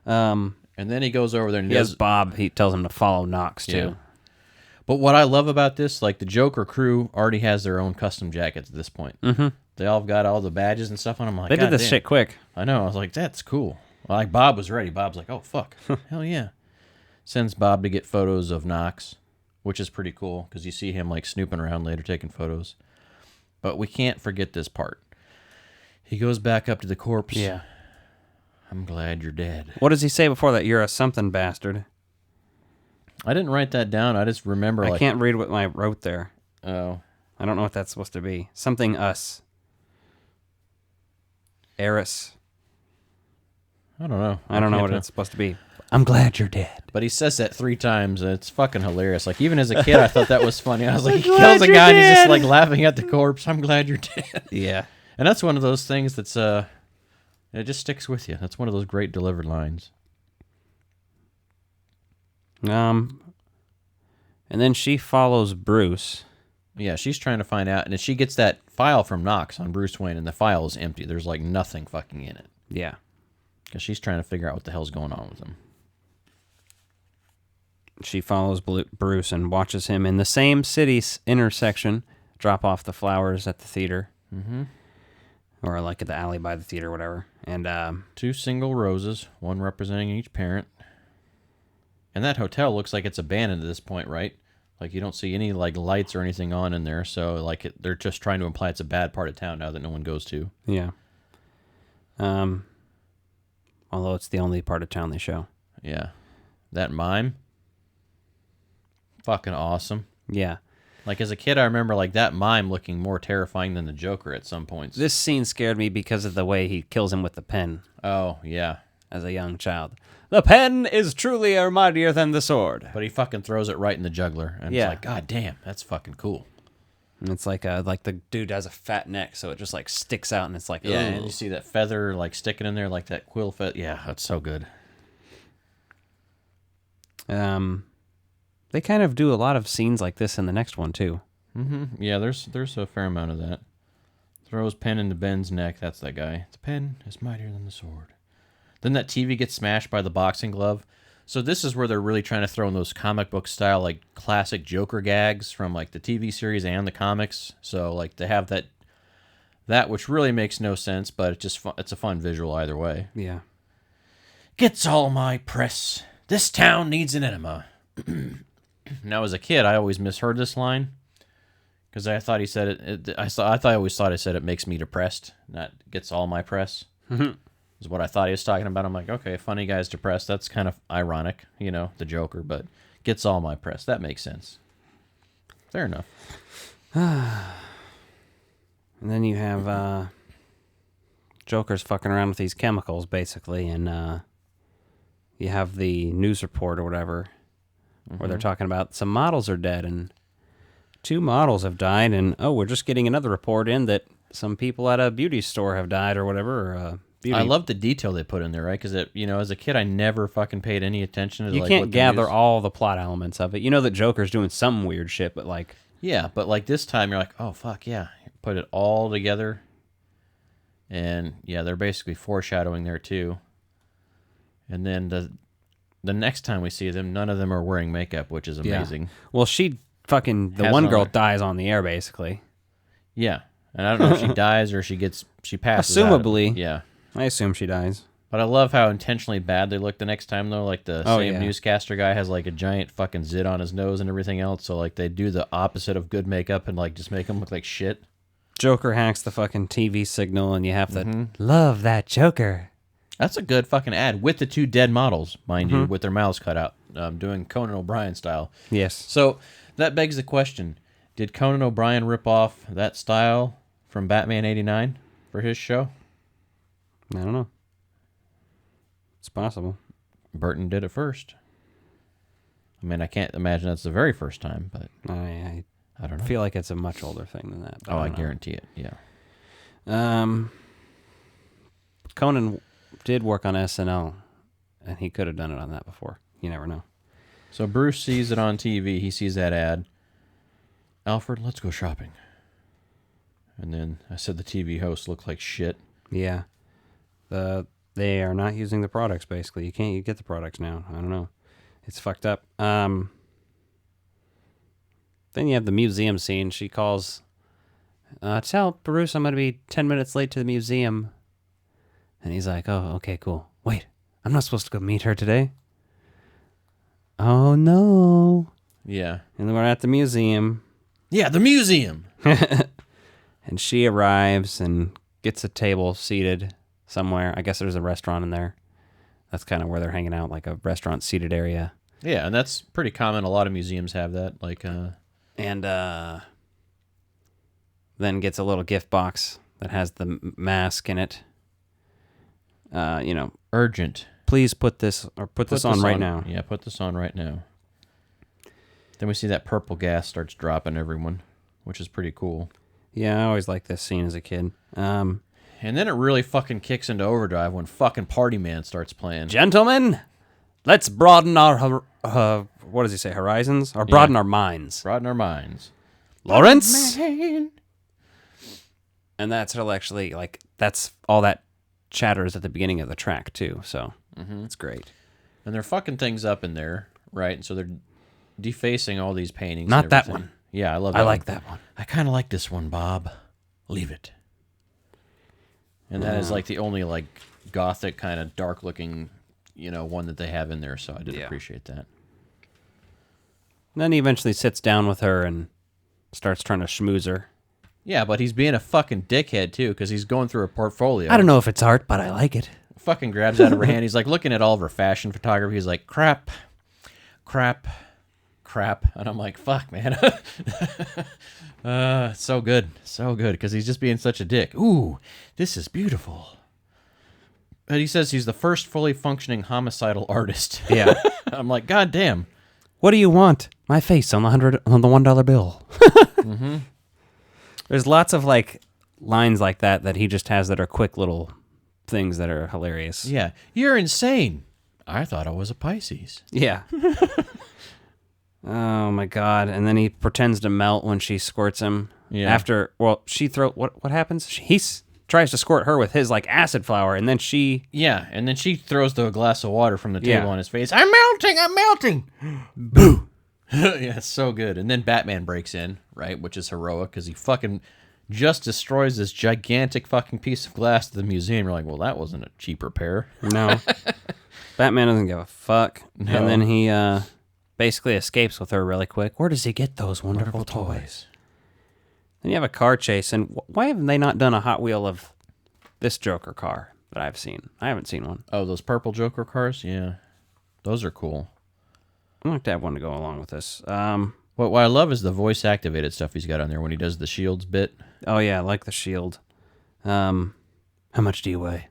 And then he goes over there and he has Bob. He tells him to follow Knox, too. Yeah. But what I love about this, like the Joker crew already has their own custom jackets at this point. Mm-hmm. They all got all the badges and stuff on them. Like, they did this damn. shit quick. I know. I was like, that's cool. Well, like Bob was ready. Bob's like, oh, fuck. Hell yeah. Sends Bob to get photos of Knox, which is pretty cool because you see him like snooping around later taking photos. But we can't forget this part. He goes back up to the corpse. Yeah. I'm glad you're dead. What does he say before that? You're a something bastard. I didn't write that down. I just remember. I can't read what I wrote there. Oh. I don't know what that's supposed to be. Something us. Eris. I don't know. I don't know what it's supposed to be. I'm glad you're dead. But he says that 3 times, and it's fucking hilarious. Like, even as a kid, I thought that was funny. I was like, he kills a guy, and he's just, like, laughing at the corpse. I'm glad you're dead. Yeah. And that's one of those things that's, it just sticks with you. That's one of those great delivered lines. And then she follows Bruce. Yeah, she's trying to find out, and she gets that file from Knox on Bruce Wayne, and the file is empty. There's, like, nothing fucking in it. Yeah. Because she's trying to figure out what the hell's going on with him. She follows Bruce and watches him in the same city intersection drop off the flowers at the theater. Mm-hmm. Or like at the alley by the theater, whatever. And 2 single roses, one representing each parent. And that hotel looks like it's abandoned at this point, right? Like you don't see any like lights or anything on in there, so like they're just trying to imply it's a bad part of town now that no one goes to. Yeah. Although it's the only part of town they show. Yeah. That mime. Fucking awesome. Yeah. Like as a kid, I remember like that mime looking more terrifying than the Joker at some points. This scene scared me because of the way he kills him with the pen. Oh, yeah. As a young child. The pen is truly mightier than the sword. But he fucking throws it right in the jugular. And it's like, God damn, that's fucking cool. And it's like the dude has a fat neck, so it just like sticks out and it's like, yeah, ugh. and you see that feather like sticking in there like that quill feather. Yeah, that's so good. They kind of do a lot of scenes like this in the next one too. Mm-hmm. Yeah, there's a fair amount of that. Throws pen into Ben's neck. That's that guy. The pen is mightier than the sword. Then that TV gets smashed by the boxing glove. So this is where they're really trying to throw in those comic book style, like classic Joker gags from like the TV series and the comics. So like they have that which really makes no sense, but it's a fun visual either way. Yeah. Gets all my press. This town needs an enema. Now as a kid, I always misheard this line because I thought he said it. I always thought he said it makes me depressed, not gets all my press. Is what I thought he was talking about. I'm like, okay, funny guy's depressed. That's kind of ironic, you know, the Joker, but gets all my press. That makes sense. Fair enough. And then you have Joker's fucking around with these chemicals, basically, and you have the news report or whatever, where they're talking about some models are dead, and 2 models have died, and we're just getting another report in that some people at a beauty store have died or whatever, or beauty. I love the detail they put in there, right? Because, you know, as a kid, I never fucking paid any attention to you like, can't what gather all the plot elements of it. You know that Joker's doing some weird shit, but like... Yeah, but like this time, you're like, oh, fuck, yeah. Put it all together. And, yeah, they're basically foreshadowing there, too. And then the next time we see them, none of them are wearing makeup, which is amazing. Yeah. Well, the one girl dies on the air, basically. Yeah. And I don't know if she dies or she passes Assumably. out. Yeah. I assume she dies. But I love how intentionally bad they look the next time, though. Like, the same newscaster guy has, like, a giant fucking zit on his nose and everything else. So, like, they do the opposite of good makeup and, like, just make him look like shit. Joker hacks the fucking TV signal, and you have to love that Joker. That's a good fucking ad with the two dead models, mind you, with their mouths cut out, doing Conan O'Brien style. Yes. So, that begs the question, did Conan O'Brien rip off that style from Batman 89 for his show? I don't know. It's possible. Burton did it first. I mean, I can't imagine that's the very first time, but I don't know. feel like it's a much older thing than that. Oh, I guarantee it. Yeah. Conan did work on SNL, and he could have done it on that before. You never know. So Bruce sees it on TV. He sees that ad. Alfred, let's go shopping. And then I said the TV host looked like shit. Yeah. They are not using the products, basically. You get the products now. I don't know. It's fucked up. Then you have the museum scene. She calls, tell Bruce I'm going to be 10 minutes late to the museum. And he's like, oh, okay, cool. Wait, I'm not supposed to go meet her today? Oh, no. Yeah. And then we're at the museum. Yeah, the museum. And she arrives and gets a table seated somewhere. I guess there's a restaurant in there. That's kind of where they're hanging out, like a restaurant seated area. Yeah, and that's pretty common. A lot of museums have that. Like, And then gets a little gift box that has the mask in it. Urgent. Please put this on right now. Yeah, put this on right now. Then we see that purple gas starts dropping everyone, which is pretty cool. Yeah, I always liked this scene as a kid. And then it really fucking kicks into overdrive when fucking Party Man starts playing. Gentlemen, let's broaden our, what does he say, horizons? Or broaden our minds. Broaden our minds. Lawrence? Man. And that's actually, like, that's all that chatters at the beginning of the track, too. So, it's great. And they're fucking things up in there, right? And so they're defacing all these paintings. Not and that everything. one. Yeah, I love that I like that one. I kind of like this one, Bob. Leave it. And that is like the only like gothic kind of dark looking, one that they have in there. So I did appreciate that. And then he eventually sits down with her and starts trying to schmooze her. Yeah, but he's being a fucking dickhead too because he's going through a portfolio. I don't know if it's art, but I like it. Fucking grabs out of her hand. He's like looking at all of her fashion photography. He's like, crap. And I'm like, fuck, man. So good. So good. Because he's just being such a dick. Ooh, this is beautiful. But he says he's the first fully functioning homicidal artist. Yeah. I'm like, God damn. What do you want? My face on the $100 bill. There's lots of like lines like that he just has that are quick little things that are hilarious. Yeah. You're insane. I thought I was a Pisces. Yeah. Oh my God! And then he pretends to melt when she squirts him. Yeah. After, she what happens? He tries to squirt her with his like acid flower, and then she. Yeah, and then she throws a glass of water from the table on his face. I'm melting. Boo. Yeah, it's so good. And then Batman breaks in, right, which is heroic because he fucking just destroys this gigantic fucking piece of glass to the museum. You're like, well, that wasn't a cheap repair. No. Batman doesn't give a fuck. No. And then he basically escapes with her really quick. Where does he get those wonderful toys? Then you have a car chase, and why haven't they not done a Hot Wheel of this Joker car that I've seen? I haven't seen one. Oh, those purple Joker cars? Yeah. Those are cool. I'd like to have one to go along with this. What I love is the voice-activated stuff he's got on there when he does the Shields bit. Oh, yeah, I like the shield. How much do you weigh?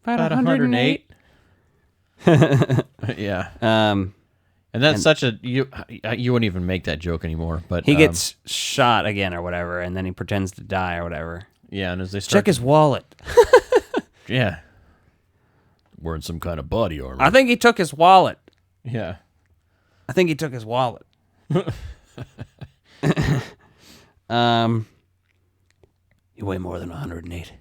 About 108. Yeah. And that's such a you wouldn't even make that joke anymore. But he gets shot again or whatever, and then he pretends to die or whatever. Yeah, and as they start check his wallet. Yeah. Wearing some kind of body armor. I think he took his wallet. Yeah. I think he took his wallet. You weigh more than 108.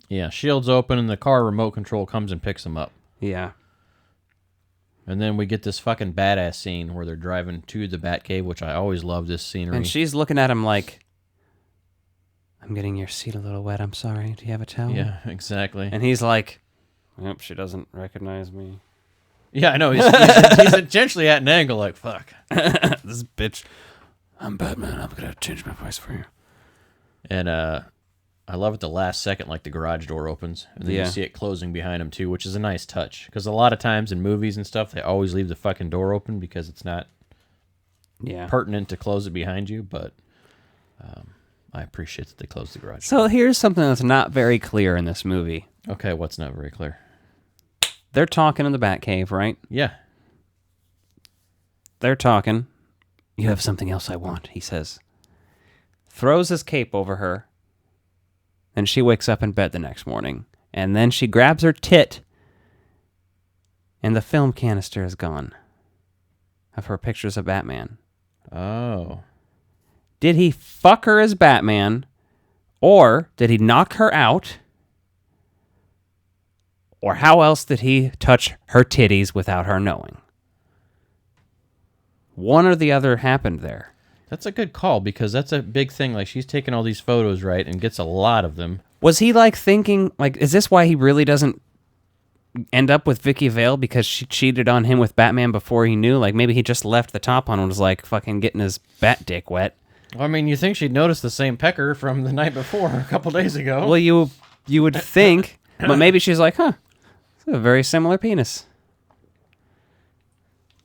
Yeah, shields open and the car remote control comes and picks him up. Yeah. And then we get this fucking badass scene where they're driving to the Batcave, which I always love this scenery. And she's looking at him like, I'm getting your seat a little wet. I'm sorry. Do you have a towel? Yeah, exactly. And he's like, "Yep, she doesn't recognize me." Yeah, I know. He's essentially at an angle like, fuck. This bitch. I'm Batman. I'm going to change my voice for you. And I love at the last second, like the garage door opens, and then Yeah. you see it closing behind him too, which is a nice touch. Because a lot of times in movies and stuff, they always leave the fucking door open because it's not pertinent to close it behind you. But I appreciate that they closed the garage. So here's something that's not very clear in this movie. Okay, what's not very clear? They're talking in the Batcave, right? Yeah. They're talking. You have something else I want, he says. Throws his cape over her. And she wakes up in bed the next morning. And then she grabs her tit. And the film canister is gone. Of her pictures of Batman. Oh. Did he fuck her as Batman? Or did he knock her out? Or how else did he touch her titties without her knowing? One or the other happened there. That's a good call because that's a big thing. Like, she's taking all these photos, right, and gets a lot of them. Was he, like, thinking, like, is this why he really doesn't end up with Vicky Vale because she cheated on him with Batman before he knew? Like, maybe he just left the top on and was, like, fucking getting his bat dick wet. Well, I mean, you think she'd notice the same pecker from the night before, a couple days ago. Well, you would think, but maybe she's like, huh, it's a very similar penis.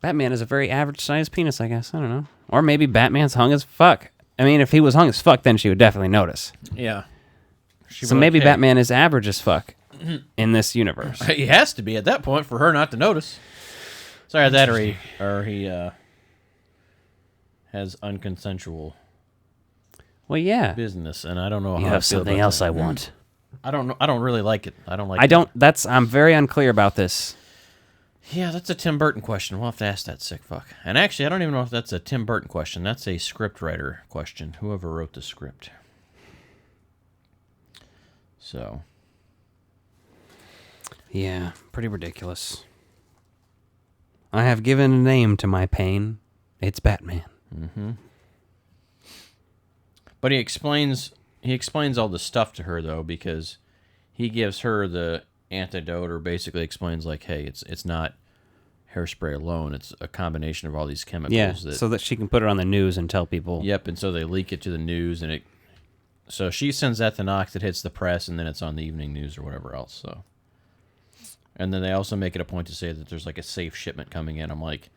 Batman is a very average-sized penis, I guess. I don't know. Or maybe Batman's hung as fuck. I mean, if he was hung as fuck, then she would definitely notice. Yeah. So maybe Batman is average as fuck in this universe. He has to be at that point for her not to notice. Sorry, that or he has unconsensual business, and I don't know how You I have feel something about else that. I want. I don't know. I don't really like it. I'm very unclear about this. Yeah, that's a Tim Burton question. We'll have to ask that sick fuck. And actually, I don't even know if that's a Tim Burton question. That's a script writer question. Whoever wrote the script. So. Yeah, pretty ridiculous. I have given a name to my pain. It's Batman. Mm-hmm. But he explains all the stuff to her, though, because he gives her the antidote, or basically explains, like, hey, it's not hairspray alone. It's a combination of all these chemicals. Yeah, so that she can put it on the news and tell people. Yep, and so they leak it to the news, and so she sends that to Knox, it hits the press, and then it's on the evening news or whatever else. So, and then they also make it a point to say that there's like a safe shipment coming in. I'm like,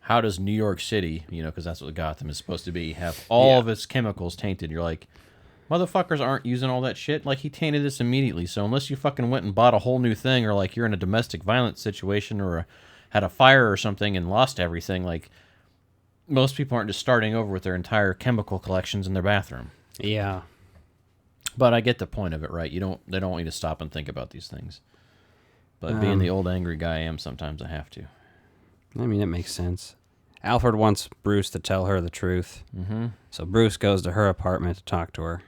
how does New York City, because that's what Gotham is supposed to be, have all of its chemicals tainted? You're like, motherfuckers aren't using all that shit. Like, he tainted this immediately. So unless you fucking went and bought a whole new thing, or like you're in a domestic violence situation, or had a fire or something and lost everything, like, most people aren't just starting over with their entire chemical collections in their bathroom. Yeah. But I get the point of it, right? They don't want you to stop and think about these things. But being the old angry guy I am, sometimes I have to. I mean, it makes sense. Alfred wants Bruce to tell her the truth. Mm-hmm. So Bruce goes to her apartment to talk to her.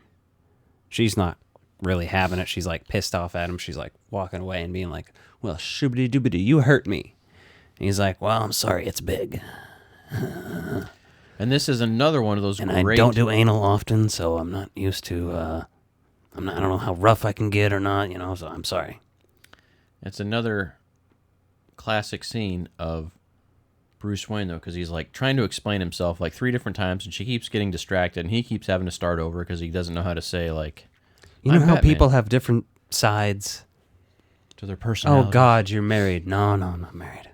She's not really having it. She's like pissed off at him. She's like walking away and being like, well, shoobity doobity, you hurt me. And he's like, well, I'm sorry, it's big. And this is another one of those and great... I don't do anal often, so I'm not used to, I don't know how rough I can get or not, so I'm sorry. It's another classic scene of Bruce Wayne, though, because he's like trying to explain himself like 3 different times, and she keeps getting distracted, and he keeps having to start over because he doesn't know how to say, like, you know I'm how Batman. people have different sides To their personality. Oh, God, you're married. No, I'm not married.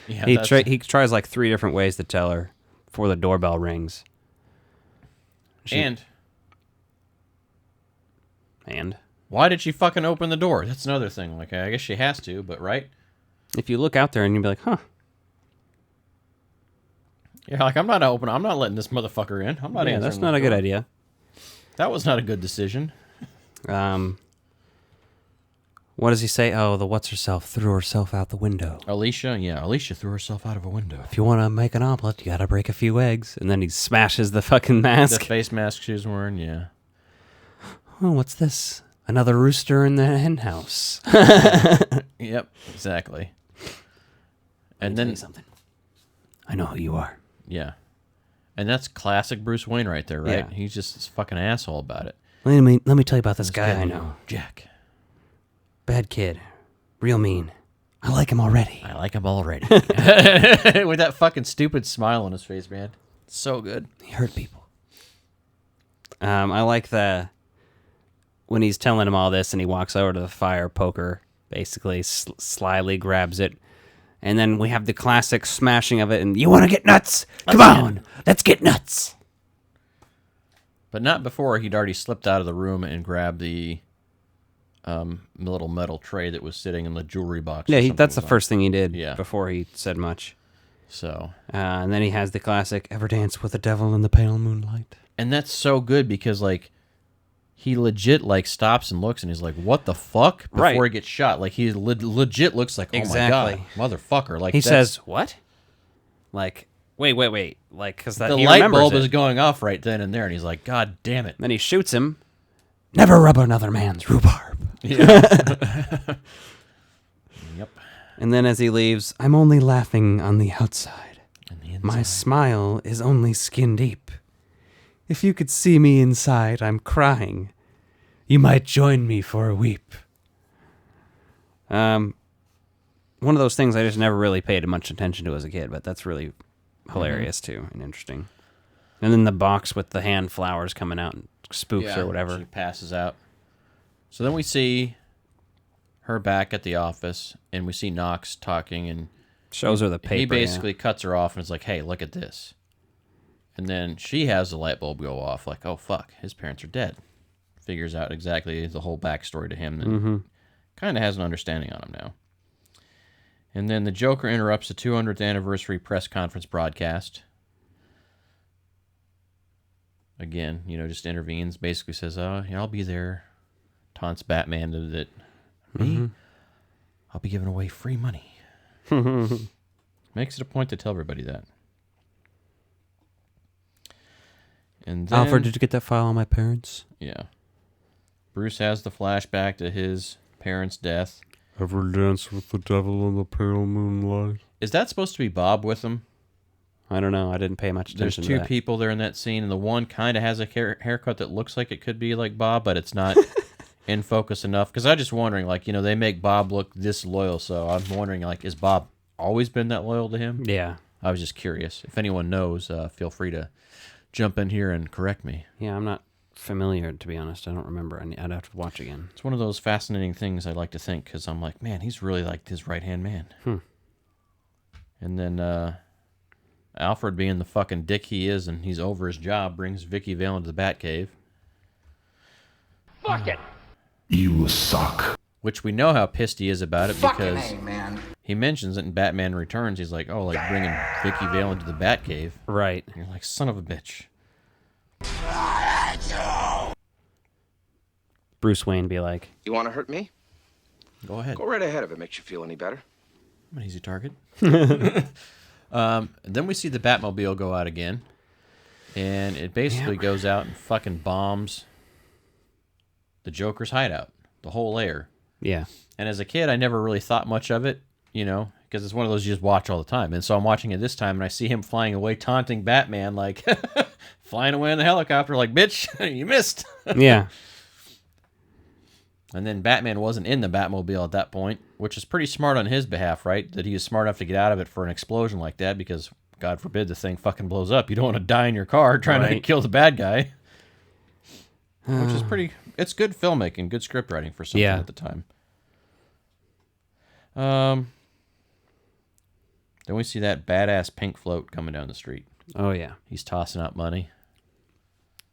Yeah, he tries like 3 different ways to tell her before the doorbell rings. And And? Why did she fucking open the door? That's another thing. Like, I guess she has to, but right? If you look out there and you'd be like, huh. Yeah, like, I'm not letting this motherfucker in. I'm not answering that's this not a good door. idea. That was not a good decision. What does he say? Oh, the what's-herself threw herself out the window. Alicia threw herself out of a window. If you want to make an omelet, you gotta break a few eggs. And then he smashes the fucking mask. The face mask she was wearing, yeah. Oh, what's this? Another rooster in the hen house. Yep, exactly. And Let me tell then you something. I know who you are. Yeah. And that's classic Bruce Wayne right there, right? Yeah. He's just this fucking asshole about it. Let me tell you about this guy I know. Jack. Bad kid. Real mean. I like him already. I like him already. With that fucking stupid smile on his face, man. So good. He hurt people. I like when he's telling him all this and he walks over to the fire poker, basically slyly grabs it. And then we have the classic smashing of it and, you want to get nuts? Come on, let's get nuts. But not before he'd already slipped out of the room and grabbed the little metal tray that was sitting in the jewelry box. Yeah, that's the first thing he did Yeah. before he said much. So, and then he has the classic, ever dance with the devil in the pale moonlight? and that's so good because, like, he legit, like, stops and looks and he's like, what the fuck? Before Right. he gets shot. Like, he legit looks like, oh Exactly. my God, motherfucker. Like, He that's- says, what? Like, wait. Like, because the he light remembers bulb it. is going off right then and there, and he's like, God damn it. Then he shoots him. Never rub another man's rhubarb. Yeah. Yep. And then as he leaves, I'm only laughing on the outside. And the inside. My smile is only skin deep. If you could see me inside, I'm crying. You might join me for a weep. One of those things I just never really paid much attention to as a kid, but that's really hilarious too and interesting. And then the box with the hand flowers coming out and spooks or whatever. She passes out. So then we see her back at the office, and we see Knox talking, and shows her the paper. He basically cuts her off and is like, hey, look at this. And then she has the light bulb go off, like, oh, fuck, his parents are dead. Figures out exactly the whole backstory to him, and kind of has an understanding on him now. And then the Joker interrupts the 200th anniversary press conference broadcast. Again, just intervenes, basically says, yeah, I'll be there. Taunts Batman that, me? I'll be giving away free money. Makes it a point to tell everybody that. And then, Alfred, did you get that file on my parents? Yeah. Bruce has the flashback to his parents' death. Ever dance with the devil in the pale moonlight? Is that supposed to be Bob with him? I don't know. I didn't pay much attention There's to two that. people there in that scene, and the one kind of has a haircut that looks like it could be like Bob, but it's not in focus enough. Because I'm just wondering, like, they make Bob look this loyal, so I'm wondering, like, has Bob always been that loyal to him? Yeah. I was just curious. If anyone knows, feel free to jump in here and correct me. Yeah, I'm not familiar, to be honest. I don't remember. I'd have to watch again. It's one of those fascinating things I like to think, because I'm like, man, he's really like his right-hand man. And then Alfred, being the fucking dick he is, and he's over his job, brings Vicky Vale into the Batcave. Fuck it. You suck. Which we know how pissed he is about it, Fucking because A, man. he mentions it in Batman Returns. He's like, oh, like bringing Vicky Vale into the Batcave. Right. And you're like, son of a bitch. Bruce Wayne be like, You want to hurt me? Go ahead. Go right ahead if it makes you feel any better. I'm an easy target. Then we see the Batmobile go out again. And it basically goes out and fucking bombs the Joker's hideout. The whole lair. Yeah. And as a kid, I never really thought much of it, because it's one of those you just watch all the time. And so I'm watching it this time, and I see him flying away, taunting Batman, like, flying away in the helicopter, like, bitch, you missed. Yeah. And then Batman wasn't in the Batmobile at that point, which is pretty smart on his behalf, right? That he was smart enough to get out of it for an explosion like that, because, God forbid, the thing fucking blows up. You don't want to die in your car trying to kill the bad guy. Which is pretty... It's good filmmaking, good script writing for something at the time. Then we see that badass pink float coming down the street. Oh, yeah. He's tossing out money.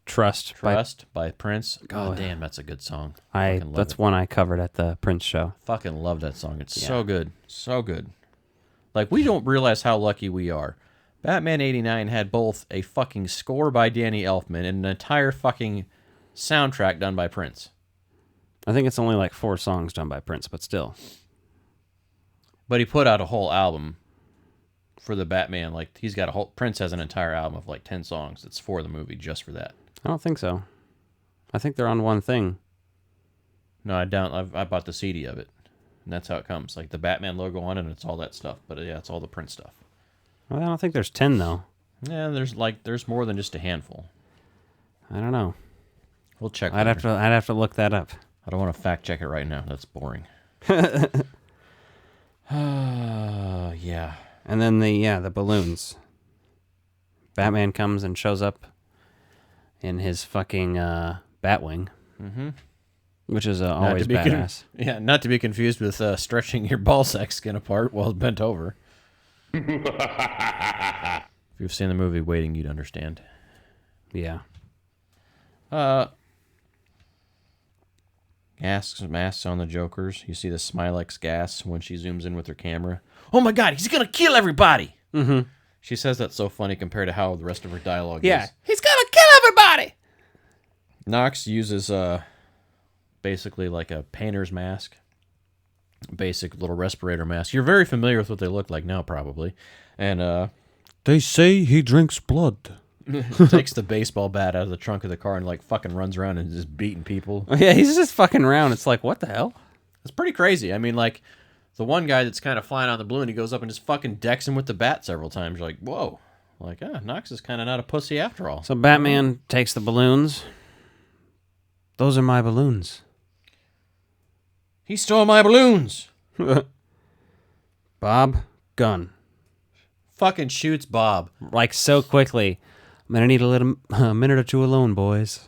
Trust by Prince. God damn, that's a good song. That's one I covered at the Prince show. Fucking love that song. It's so good. So good. Like, we don't realize how lucky we are. Batman 89 had both a fucking score by Danny Elfman and an entire fucking soundtrack done by Prince. I think it's only like 4 songs done by Prince, but still. But he put out a whole album for the Batman. Like, he's got a whole... Prince has an entire album of like 10 songs that's for the movie, just for that. I don't think so. I think they're on one thing. No, I don't. I bought the CD of it. And that's how it comes. Like, the Batman logo on it, and it's all that stuff. But yeah, it's all the Prince stuff. Well, I don't think there's 10, though. Yeah, there's more than just a handful. I don't know. We'll check. I'd have to look that up. I don't want to fact check it right now. That's boring. Yeah. And then the balloons. Batman comes and shows up in his fucking Batwing. Mm-hmm. Which is always badass. Not to be confused with stretching your ball sack skin apart while bent over. If you've seen the movie Waiting, you'd understand. Yeah. Masks on the Jokers. You see the Smilex gas when she zooms in with her camera. Oh my God, he's gonna kill everybody! Mm-hmm. She says that's so funny compared to how the rest of her dialogue is. Yeah, he's gonna kill everybody! Knox uses basically like a painter's mask. Basic little respirator mask. You're very familiar with what they look like now, probably. And they say he drinks blood. Takes the baseball bat out of the trunk of the car and like fucking runs around and just beating people. Yeah, he's just fucking around. It's like, what the hell? It's pretty crazy. I mean, like, the one guy that's kind of flying on the balloon, he goes up and just fucking decks him with the bat several times. You're like, whoa. Like, Knox is kind of not a pussy after all. So Batman takes the balloons. Those are my balloons. He stole my balloons. Bob Gunn fucking shoots Bob like so quickly. I'm gonna need a minute or two alone, boys.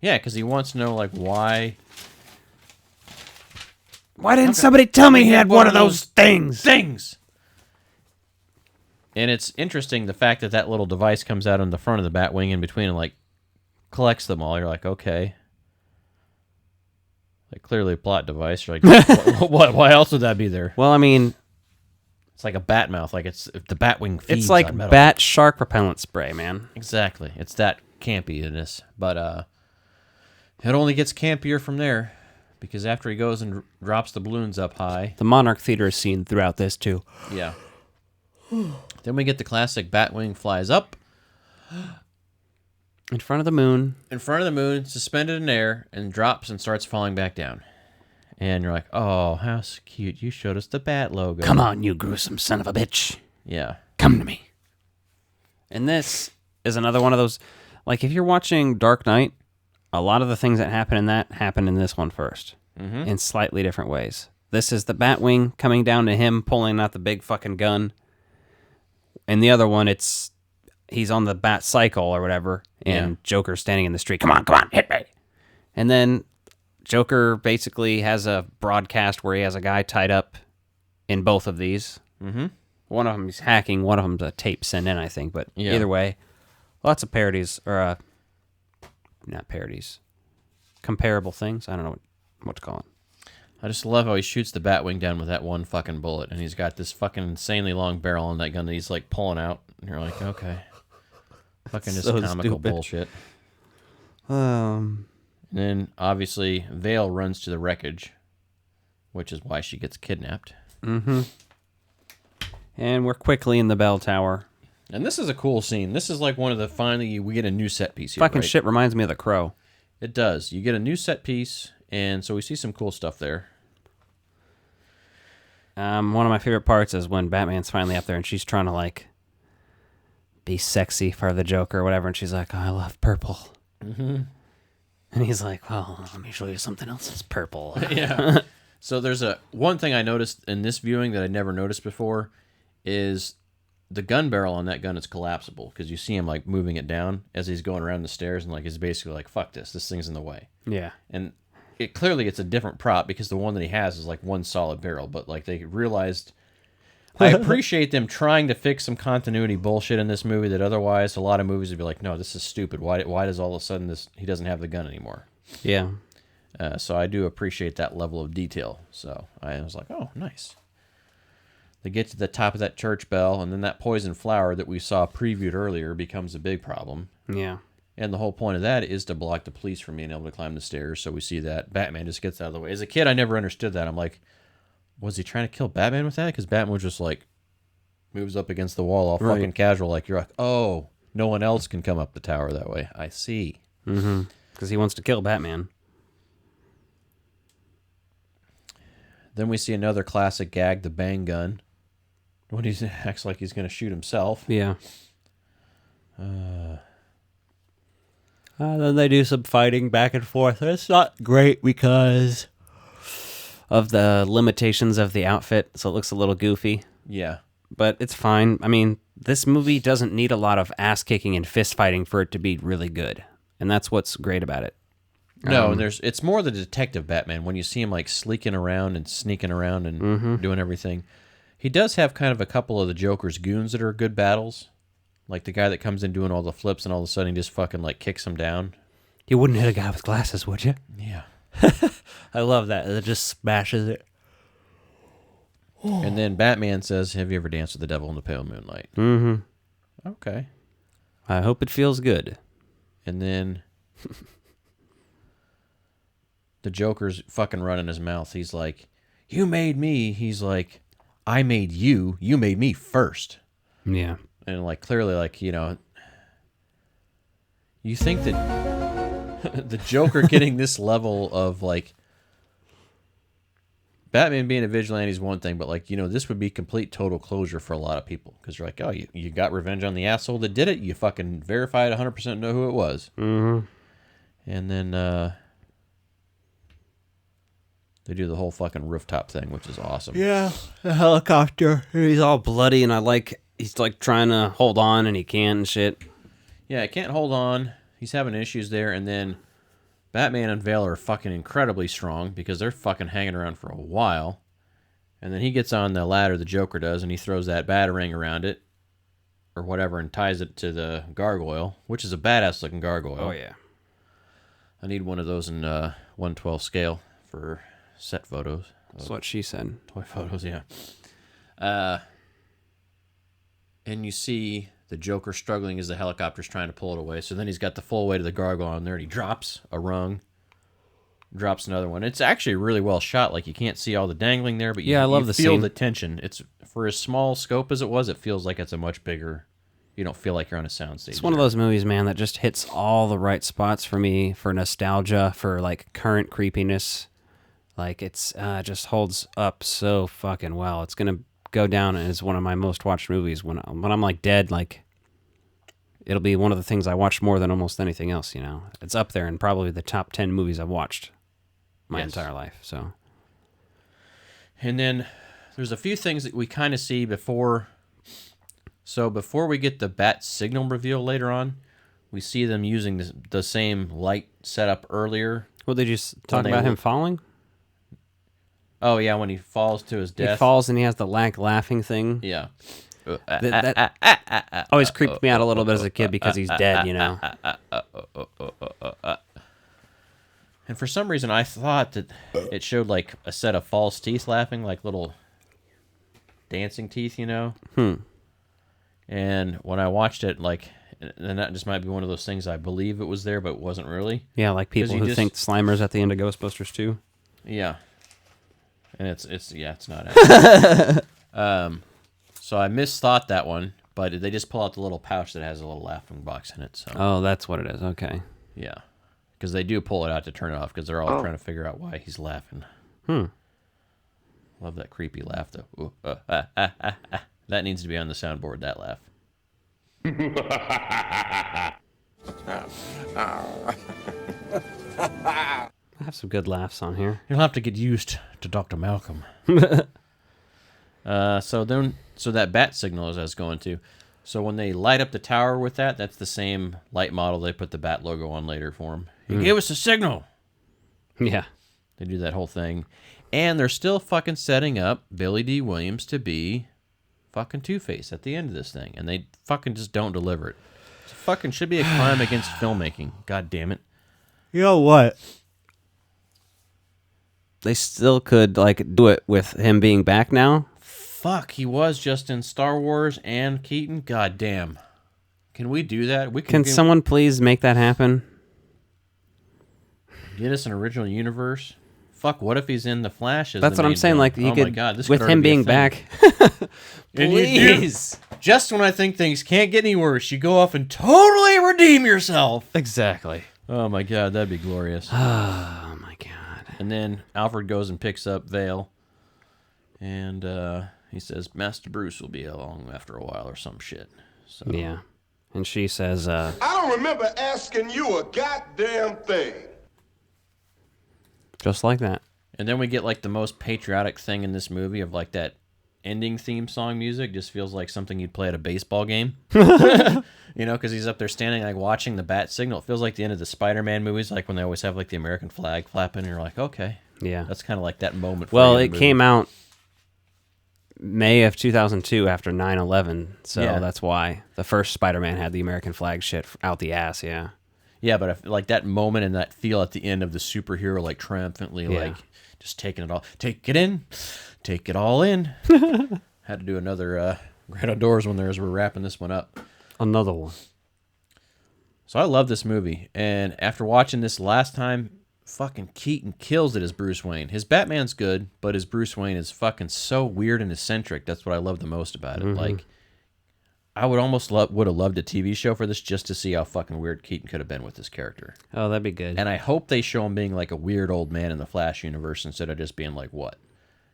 Yeah, because he wants to know like why. Why didn't somebody tell me he had one of those things? And it's interesting the fact that that little device comes out on the front of the Batwing in between and like collects them all. You're like, okay. Like clearly a plot device. You're like, what? Why else would that be there? Well, I mean, it's like a bat mouth. Like it's the Batwing feeds. It's like on metal. bat shark repellent spray, man. Exactly. It's that campiness, but it only gets campier from there because after he goes and drops the balloons up high, the Monarch Theater is seen throughout this too. Yeah. Then we get the classic Batwing flies up. In front of the moon. In front of the moon, suspended in air, and drops and starts falling back down. And you're like, oh, how cute. You showed us the Bat logo. Come on, you gruesome son of a bitch. Yeah. Come to me. And this is another one of those, like if you're watching Dark Knight, a lot of the things that happen in that happen in this one first. Mm-hmm. In slightly different ways. This is the Batwing coming down to him, pulling out the big fucking gun. And the other one, he's on the bat cycle or whatever, and Joker's standing in the street. Come on, hit me. And then Joker basically has a broadcast where he has a guy tied up in both of these. Mm-hmm. One of them he's hacking, one of them's a tape sent in, I think. But either way, lots of parodies, or not parodies, comparable things. I don't know what to call it. I just love how he shoots the Batwing down with that one fucking bullet, and he's got this fucking insanely long barrel on that gun that he's like pulling out, and you're like, okay. Fucking just So comical stupid. bullshit. And then, obviously, Vale runs to the wreckage, which is why she gets kidnapped. Mm-hmm. And we're quickly in the bell tower. And this is a cool scene. This is like one of the, finally, we get a new set piece here, Fucking right? shit reminds me of The Crow. It does. You get a new set piece, and so we see some cool stuff there. One of my favorite parts is when Batman's finally up there, and she's trying to, like, be sexy for the Joker or whatever, and she's like, oh, I love purple. Mm-hmm. And he's like, well, let me show you something else that's purple. Yeah. So there's one thing I noticed in this viewing that I never noticed before is the gun barrel on that gun is collapsible because you see him like moving it down as he's going around the stairs and like he's basically like, fuck this thing's in the way. Yeah. And clearly it's a different prop because the one that he has is like one solid barrel, but like they realized... I appreciate them trying to fix some continuity bullshit in this movie that otherwise a lot of movies would be like, no, this is stupid. Why does all of a sudden he doesn't have the gun anymore? Yeah. So I do appreciate that level of detail. So I was like, oh, nice. They get to the top of that church bell, and then that poison flower that we saw previewed earlier becomes a big problem. Yeah. And the whole point of that is to block the police from being able to climb the stairs. So we see that Batman just gets out of the way. As a kid, I never understood that. I'm like, was he trying to kill Batman with that? Because Batman was just like, moves up against the wall all fucking casual. Like, you're like, oh, no one else can come up the tower that way. I see. Mm-hmm. Because he wants to kill Batman. Then we see another classic gag, the bang gun. When he acts like he's going to shoot himself. Yeah. Then they do some fighting back and forth. It's not great because of the limitations of the outfit, so it looks a little goofy. Yeah. But it's fine. I mean, this movie doesn't need a lot of ass-kicking and fist-fighting for it to be really good. And that's what's great about it. No, it's more the detective Batman. When you see him like sleeking around and sneaking around and doing everything. He does have kind of a couple of the Joker's goons that are good battles. Like the guy that comes in doing all the flips and all of a sudden he just fucking like kicks him down. You wouldn't hit a guy with glasses, would you? Yeah. I love that. It just smashes it. And then Batman says, have you ever danced with the devil in the pale moonlight? Mm-hmm. Okay. I hope it feels good. And then the Joker's fucking running his mouth. He's like, you made me. He's like, I made you. You made me first. Yeah. And like clearly like, you know, you think that the Joker getting this level of like Batman being a vigilante is one thing, but like, you know, this would be complete total closure for a lot of people because you're like, oh, you got revenge on the asshole that did it. You fucking verified 100% know who it was. Mm-hmm. And then they do the whole fucking rooftop thing, which is awesome. Yeah, the helicopter. He's all bloody, and he's like trying to hold on, and he can't and shit. Yeah, he can't hold on. He's having issues there, and then Batman and Vale are fucking incredibly strong because they're fucking hanging around for a while. And then he gets on the ladder, the Joker does, and he throws that batarang around it, or whatever, and ties it to the gargoyle, which is a badass-looking gargoyle. Oh, yeah. I need one of those in 1/12 scale for set photos. That's what she said. Toy photos, yeah. And you see the Joker struggling as the helicopter's trying to pull it away. So then he's got the full weight of the gargoyle on there, and he drops a rung, drops another one. It's actually really well shot. Like, you can't see all the dangling there, but I love you the feel scene. the tension. It's for as small scope as it was, it feels like it's a much bigger... You don't feel like you're on a soundstage. It's one of those movies, man, that just hits all the right spots for me, for nostalgia, for like current creepiness. Like it's just holds up so fucking well. It's gonna go down as one of my most watched movies when I'm like dead. Like it'll be one of the things I watch more than almost anything else. You know, it's up there in probably the top 10 movies I've watched my entire life. So, and then there's a few things that we kind of see before. So before we get the bat signal reveal later on, we see them using the same light setup earlier. Well, did you talk about him falling? Oh, yeah, when he falls to his death. He falls and he has the laughing thing. Yeah. That always creeped me out a little bit as a kid because he's dead, you know. And for some reason, I thought that it showed like a set of false teeth laughing, like little dancing teeth, you know? And when I watched it, like, and that just might be one of those things I believe it was there, but it wasn't really. Yeah, like people who think Slimer's at the end of Ghostbusters 2. Yeah. And it's not actually. So I misthought that one, but they just pull out the little pouch that has a little laughing box in it. So. Oh, that's what it is. Okay. Yeah. Because they do pull it out to turn it off because they're all trying to figure out why he's laughing. Love that creepy laugh, though. That needs to be on the soundboard, that laugh. I have some good laughs on here. You'll have to get used to Dr. Malcolm. So that bat signal is as going to. So when they light up the tower with that, that's the same light model they put the bat logo on later for him. He gave us a signal. Yeah. They do that whole thing. And they're still fucking setting up Billy D. Williams to be fucking Two-Face at the end of this thing. And they fucking just don't deliver it. It fucking should be a crime against filmmaking. God damn it. You know what? They still could like do it with him being back now. Fuck, he was just in Star Wars and Keaton. God damn. Can we do that? Can someone please make that happen? Get us an original universe. Fuck, what if he's in the Flash? That's what I'm saying. Like, you could, my God, this with could him already be a being thing. back. Please. Just when I think things can't get any worse, you go off and totally redeem yourself. Exactly. Oh my God, that'd be glorious. Oh my God. And then Alfred goes and picks up Vale, and he says Master Bruce will be along after a while or some shit. So yeah. And she says, I don't remember asking you a goddamn thing. just like that. And then we get like the most patriotic thing in this movie of like that ending theme song music. Just feels like something you'd play at a baseball game. You know, because he's up there standing like watching the bat signal. It feels like the end of the Spider-Man movies, like when they always have like the American flag flapping. And you're like, okay, yeah, that's kind of like that moment. Well, it came out May of 2002 after 9/11, so Yeah. that's why the first Spider-Man had the American flag shit out the ass. Yeah. Yeah, but if, like that moment and that feel at the end of the superhero like triumphantly like just taking it all, take it in, take it all in. Had to do another Grand Outdoors one there as we're wrapping this one up. Another one. So I love this movie, and after watching this last time, fucking Keaton kills it as Bruce Wayne. His Batman's good, but his Bruce Wayne is fucking so weird and eccentric. That's what I love the most about it. Mhm. Like, I would almost would have loved a TV show for this just to see how fucking weird Keaton could have been with this character. Oh, that'd be good. And I hope they show him being like a weird old man in the Flash universe instead of just being like, what?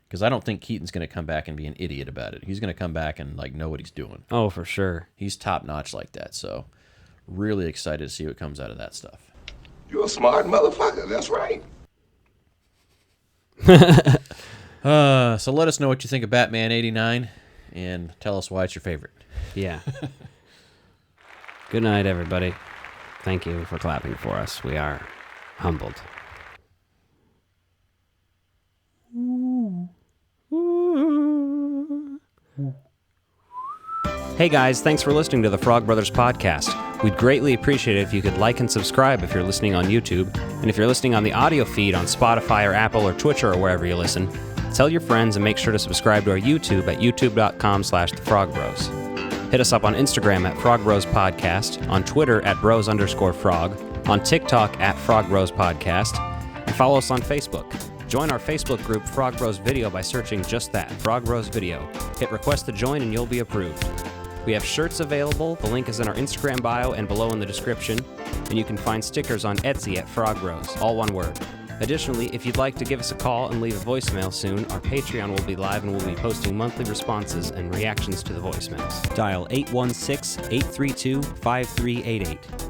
Because I don't think Keaton's going to come back and be an idiot about it. He's going to come back and like know what he's doing. Oh, for sure. He's top notch like that. So really excited to see what comes out of that stuff. You're a smart motherfucker, that's right. So let us know what you think of Batman 89 and tell us why it's your favorite. Yeah. Good night, everybody. Thank you for clapping for us. We are humbled. Hey guys, thanks for listening to the Frog Brothers Podcast. We'd greatly appreciate it if you could like and subscribe if you're listening on YouTube. And if you're listening on the audio feed on Spotify or Apple or Twitcher or wherever you listen, tell your friends and make sure to subscribe to our YouTube at youtube.com/thefrogbros. Hit us up on Instagram at Frog Bros Podcast, on Twitter at bros_frog, on TikTok at Frog Bros Podcast, and follow us on Facebook. Join our Facebook group Frog Bros Video by searching just that, Frog Bros Video. Hit request to join and you'll be approved. We have shirts available. The link is in our Instagram bio and below in the description. And you can find stickers on Etsy at Frog Bros, all one word. Additionally, if you'd like to give us a call and leave a voicemail soon, our Patreon will be live and we'll be posting monthly responses and reactions to the voicemails. Dial 816-832-5388.